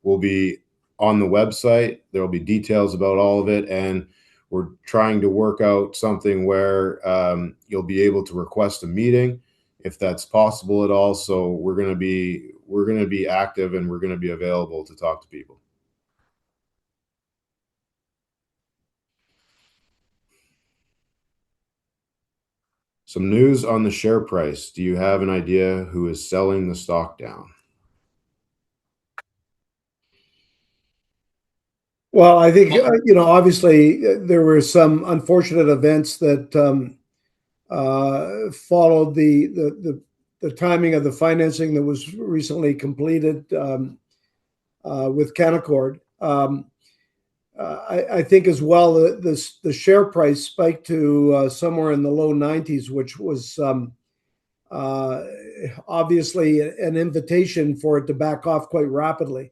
will be on the website. There will be details about all of it. And we're trying to work out something where you'll be able to request a meeting if that's possible at all. So we're going to be active, and we're going to be available to talk to people. Some news on the share price. Do you have an idea who is selling the stock down? Well, I think, obviously there were some unfortunate events that followed the timing of the financing that was recently completed with Canaccord. I think as well the share price spiked to somewhere in the low 90s, which was obviously an invitation for it to back off quite rapidly.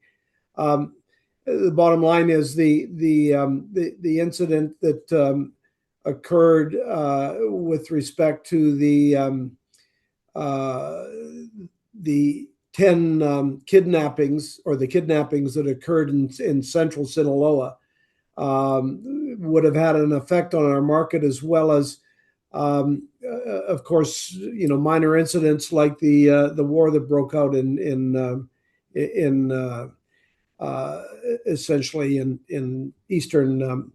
The bottom line is the incident that occurred with respect to the 10 kidnappings, or the kidnappings that occurred in central Sinaloa, would have had an effect on our market, as well as of course, minor incidents like the war that broke out in essentially in eastern, in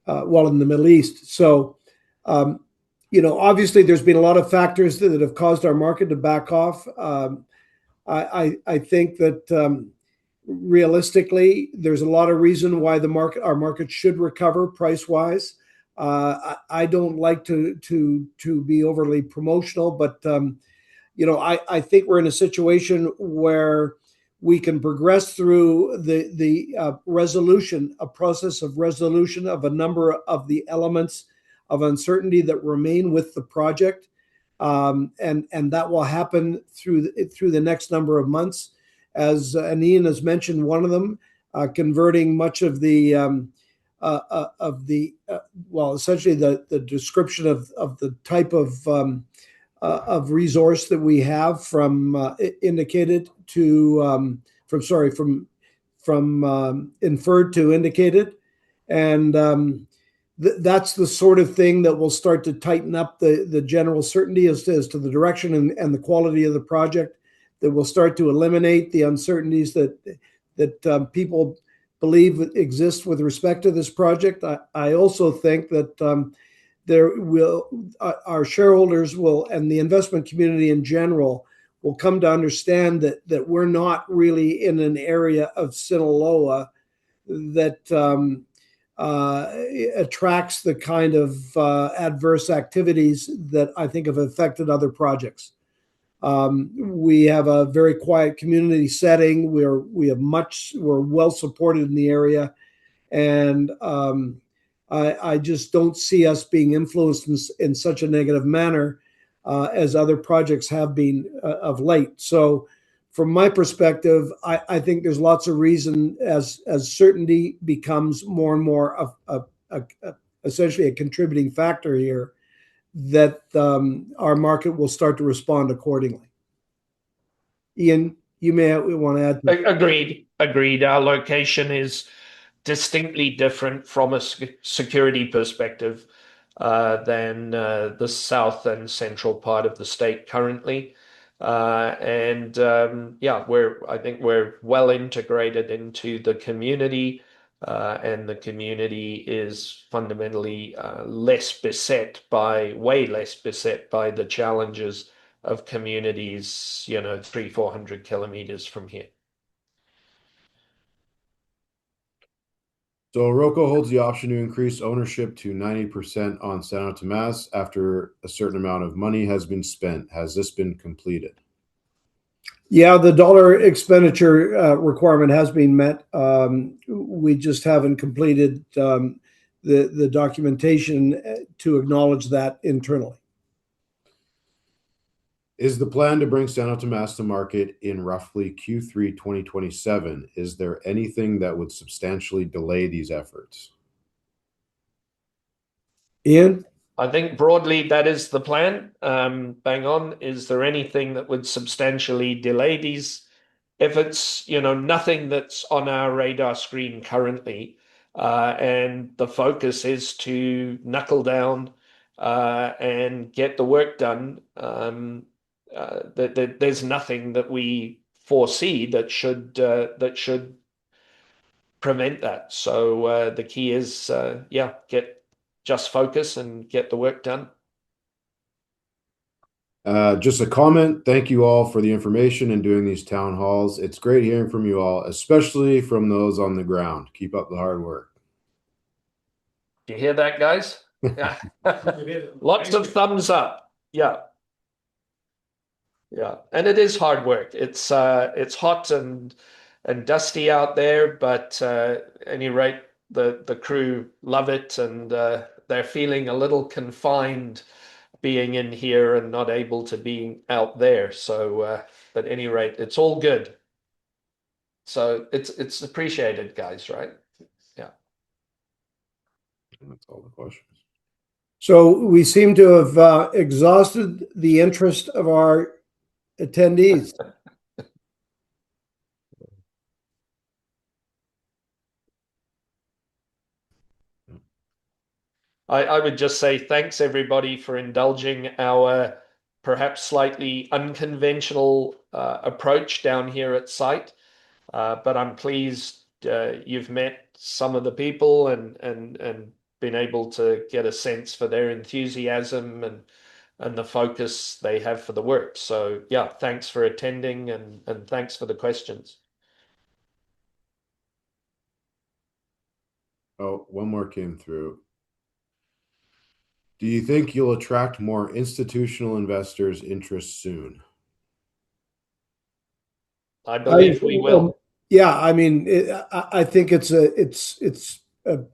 the Middle East. So, obviously there's been a lot of factors that have caused our market to back off. I think that realistically, there's a lot of reason why our market should recover price wise. I don't like to be overly promotional, but I think we're in a situation where we can progress through the process of resolution of a number of the elements of uncertainty that remain with the project, and that will happen through the next number of months. As Ian has mentioned, one of them, converting much of the essentially the description of the type of resource that we have from indicated to from inferred to indicated, and that's the sort of thing that will start to tighten up the general certainty as to the direction and the quality of the project. That will start to eliminate the uncertainties that people believe exist with respect to this project. I also think that our shareholders will, and the investment community in general, will come to understand that we're not really in an area of Sinaloa that attracts the kind of adverse activities that I think have affected other projects. We have a very quiet community setting. We're well supported in the area, and I just don't see us being influenced in such a negative manner as other projects have been of late. So, from my perspective, I think there's lots of reason as certainty becomes more and more of essentially a contributing factor here, that our market will start to respond accordingly. Ian, you may want to add. Agreed. Our location is distinctly different from a security perspective than the south and central part of the state currently. I think we're well integrated into the community, and the community is fundamentally way less beset by the challenges of communities, 300-400 kilometers from here. So Oroco holds the option to increase ownership to 90% on Santo Tomas after a certain amount of money has been spent. Has this been completed? Yeah, the dollar expenditure requirement has been met. We just haven't completed the documentation to acknowledge that internally. Is the plan to bring Santo Tomas to market in roughly Q3 2027? Is there anything that would substantially delay these efforts? Ian? I think broadly that is the plan. Bang on. Is there anything that would substantially delay these efforts? Nothing that's on our radar screen currently. and the focus is to knuckle down and get the work done. There's nothing that we foresee that should prevent that. So the key is, get just focus and get the work done. Just a comment. Thank you all for the information and doing these town halls. It's great hearing from you all, especially from those on the ground. Keep up the hard work. Do you hear that, guys? Yeah. Lots of thumbs up. Yeah. Yeah. And it is hard work. It's hot and dusty out there, but at any rate, the crew love it, and they're feeling a little confined being in here and not able to be out there. So at any rate, it's all good. So it's appreciated, guys, right? Yeah. That's all the questions. So we seem to have exhausted the interest of our attendees. I would just say thanks everybody for indulging our perhaps slightly unconventional approach down here at site. But I'm pleased you've met some of the people and been able to get a sense for their enthusiasm and the focus they have for the work. So yeah, thanks for attending and thanks for the questions. Oh, one more came through. Do you think you'll attract more institutional investors' interest soon? I believe we will. Yeah, I mean, I think it's a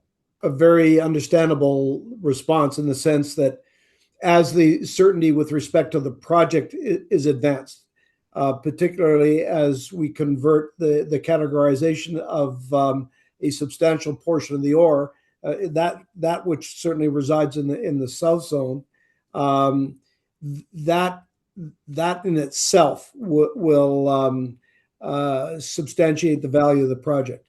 very understandable response in the sense that as the certainty with respect to the project is advanced, particularly as we convert the categorization of a substantial portion of the ore, that which certainly resides in the south zone, that in itself will substantiate the value of the project.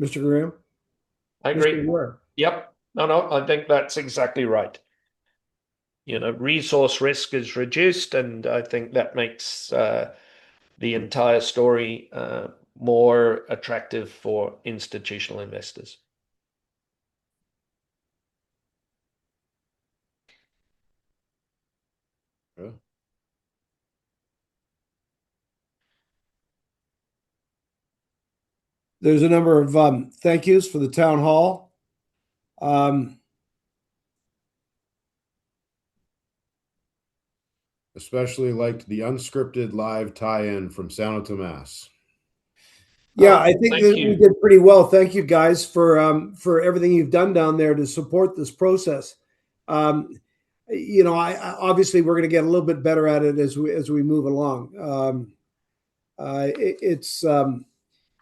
Mr. Graham? I agree. Mr. Ware? Yep. No, I think that's exactly right. Resource risk is reduced, and I think that makes the entire story more attractive for institutional investors. Yeah. There's a number of thank yous for the town hall. Especially liked the unscripted live tie-in from Sao Tomas. Yeah, I think thank that you. we did pretty well. Thank you guys for everything you've done down there to support this process. I obviously we're going to get a little bit better at it as we move along.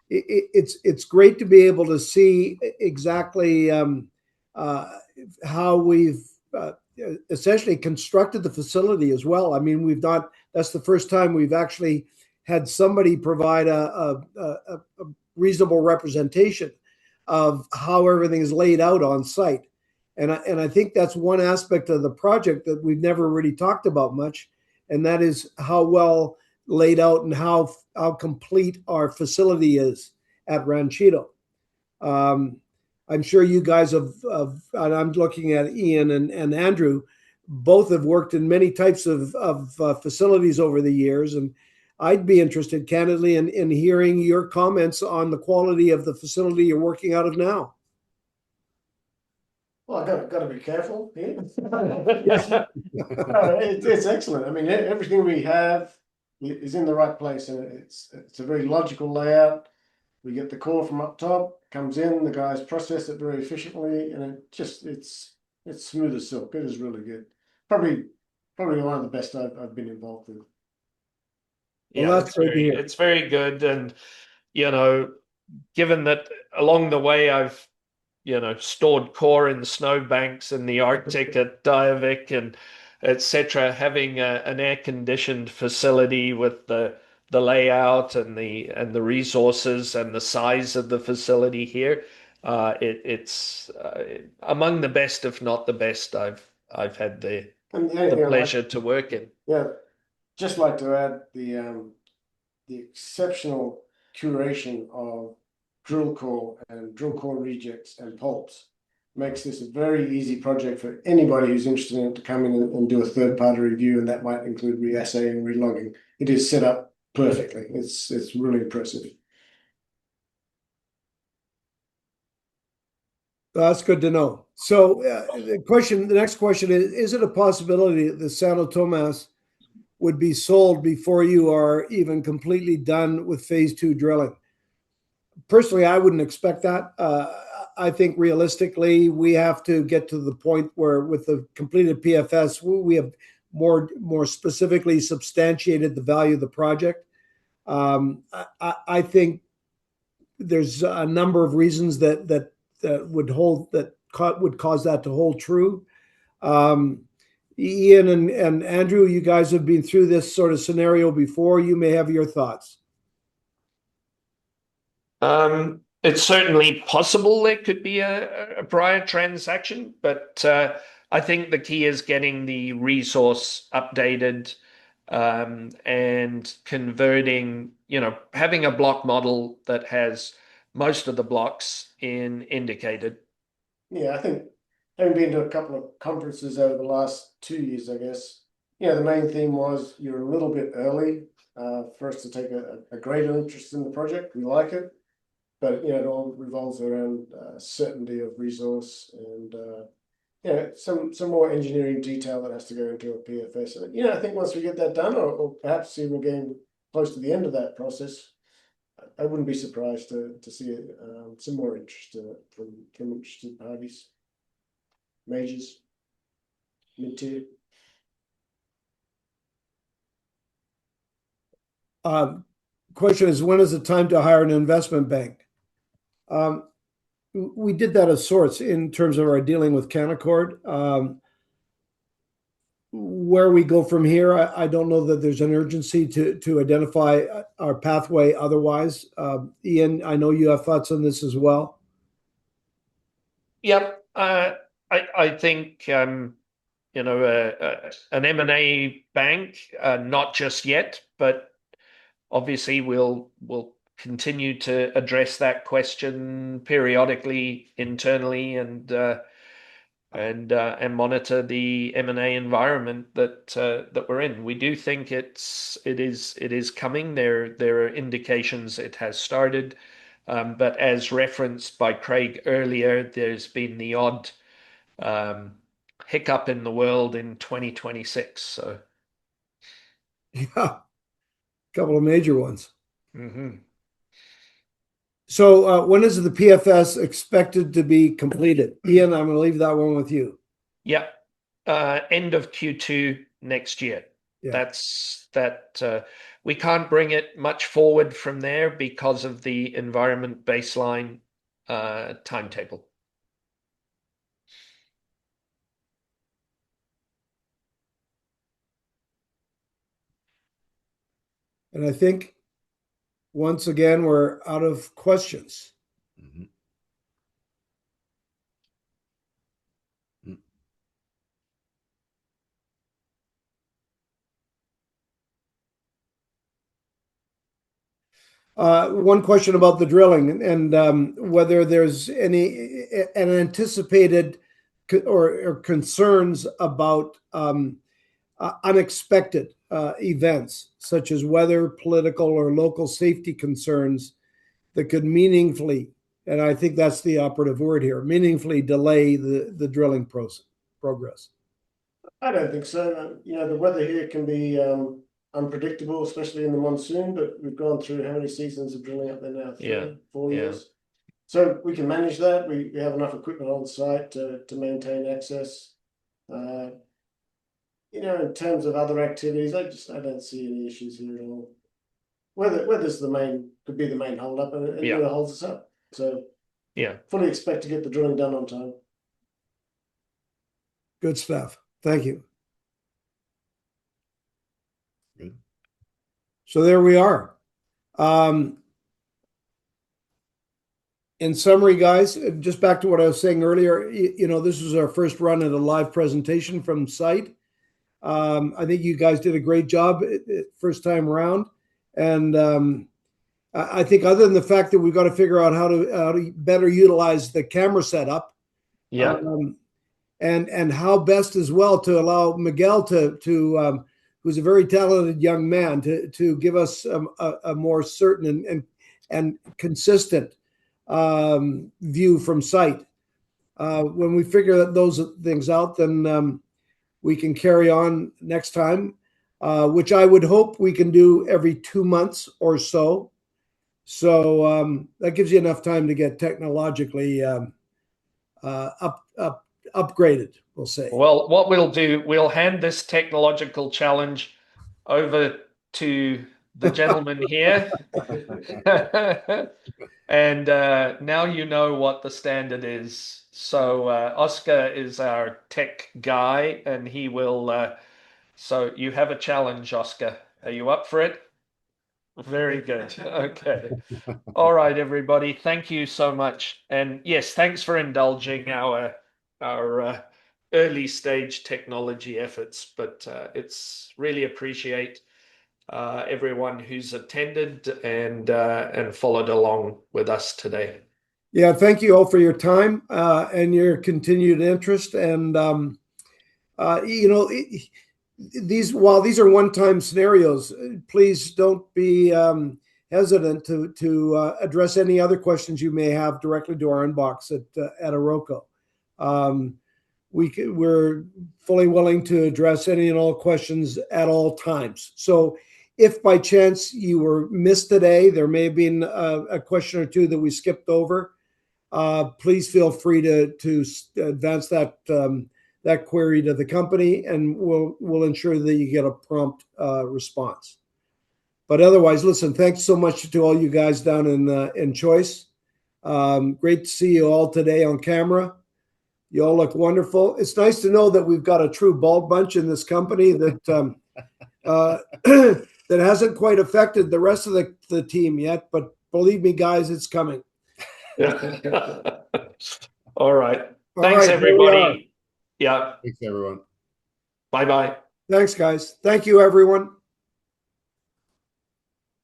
It's great to be able to see exactly how we've essentially constructed the facility as well. I mean, that's the first time we've actually had somebody provide a reasonable representation of how everything is laid out on site. And I think that's one aspect of the project that we've never really talked about much, and that is how well laid out and how complete our facility is at Ranchito. I'm sure you guys have and I'm looking at Ian and Andrew, both have worked in many types of facilities over the years, and I'd be interested, candidly, in hearing your comments on the quality of the facility you're working out of now. Well, I've got to be careful here. It's excellent. I mean, everything we have is in the right place, and it's a very logical layout. We get the core from up top, comes in, the guys process it very efficiently, and it's smooth as silk. It is really good. Probably one of the best I've been involved with. Yeah, Well, that's great to hear. it's very good. And, given that along the way I've, stored core in the snowbanks in the Arctic at Diavik and etc., having an air-conditioned facility with the the layout and the resources and the size of the facility here, it's among the best, if not the best, I've had the pleasure to work in. Yeah, just like to add the exceptional curation of drill core and drill core rejects and pulps makes this a very easy project for anybody who's interested in it to come in and do a third-party review, and that might include re-assaying, re-logging. It is set up perfectly. It's really impressive. That's good to know. So the next question is it a possibility that the Santo Tomas would be sold before you are even completely done with phase 2 drilling? Personally, I wouldn't expect that. I think realistically, we have to get to the point where with the completed PFS, we have more specifically substantiated the value of the project. I think there's a number of reasons that would cause that to hold true. Ian and Andrew, you guys have been through this sort of scenario before. You may have your thoughts. It's certainly possible there could be a prior transaction, but I think the key is getting the resource updated and converting, having a block model that has most of the blocks indicated. Yeah, I think having been to a couple of conferences over the last 2 years, I guess, the main theme was you're a little bit early for us to take a greater interest in the project. We like it. But it all revolves around certainty of resource and some more engineering detail that has to go into a PFS. And, I think once we get that done, or perhaps even getting close to the end of that process, I wouldn't be surprised to see some more interest in it from interested parties, majors, mid-tier. Question is, when is the time to hire an investment bank? We did that of sorts in terms of our dealing with Canaccord. Where we go from here, I don't know that there's an urgency to identify our pathway otherwise. Ian, I know you have thoughts on this as well. Yep. I think, an M&A bank, not just yet, but obviously we'll continue to address that question periodically internally and monitor the M&A environment that we're in. We do think it is coming. There are indications it has started, but as referenced by Craig earlier, there's been the odd hiccup in the world in 2026. So Yeah, a couple of major ones. Mm-hmm. So when is the PFS expected to be completed? Ian, I'm going to leave that one with you. Yeah. End of Q2 next year. Yeah. We can't bring it much forward from there because of the environment baseline timetable. And I think once again, we're out of questions. Mm-hmm. One question about the drilling and whether there's an anticipated or concerns about unexpected events such as weather, political, or local safety concerns that could meaningfully, and I think that's the operative word here, meaningfully delay the drilling progress. I don't think so. The weather here can be unpredictable, especially in the monsoon, but we've gone through how many seasons of drilling up there now? 4 years. So we can manage that. We have enough equipment on site to maintain access. In terms of other activities, I don't see any issues here at all. Weather's could be the main hold up, and it holds us up. So fully expect to get the drilling done on time. Good stuff. Thank you. Good. So there we are. In summary, guys, just back to what I was saying earlier, this was our first run at a live presentation from site. I think you guys did a great job first time around. And I think other than the fact that we've got to figure out how to better utilize the camera setup. Yeah. And how best as well to allow Miguel to who's a very talented young man to give us a more certain and consistent view from site. When we figure those things out, then we can carry on next time, which I would hope we can do every 2 months or so. So that gives you enough time to get technologically upgraded, we'll say. Well, what we'll do, we'll hand this technological challenge over to the gentleman here. And now you know what the standard is. So Oscar is our tech guy, and he will. So you have a challenge, Oscar. Are you up for it? Very good. Okay. All right, everybody. Thank you so much. And yes, thanks for indulging our early stage technology efforts. But it's really appreciate everyone who's attended and followed along with us today. Yeah, thank you all for your time and your continued interest. And while these are one-time scenarios, please don't be hesitant to address any other questions you may have directly to our inbox at Oroco. We're fully willing to address any and all questions at all times. So if by chance you were missed today, there may have been a question or two that we skipped over. Please feel free to advance that query to the company, and we'll ensure that you get a prompt response. But otherwise, listen, thanks so much to all you guys down in Choice. Great to see you all today on camera. You all look wonderful. It's nice to know that we've got a true bald bunch in this company that that hasn't quite affected the rest of the team yet. But believe me, guys, it's coming. All right. Thanks, everybody. Yeah. Thanks, everyone. Bye-bye. Thanks, guys. Thank you, everyone.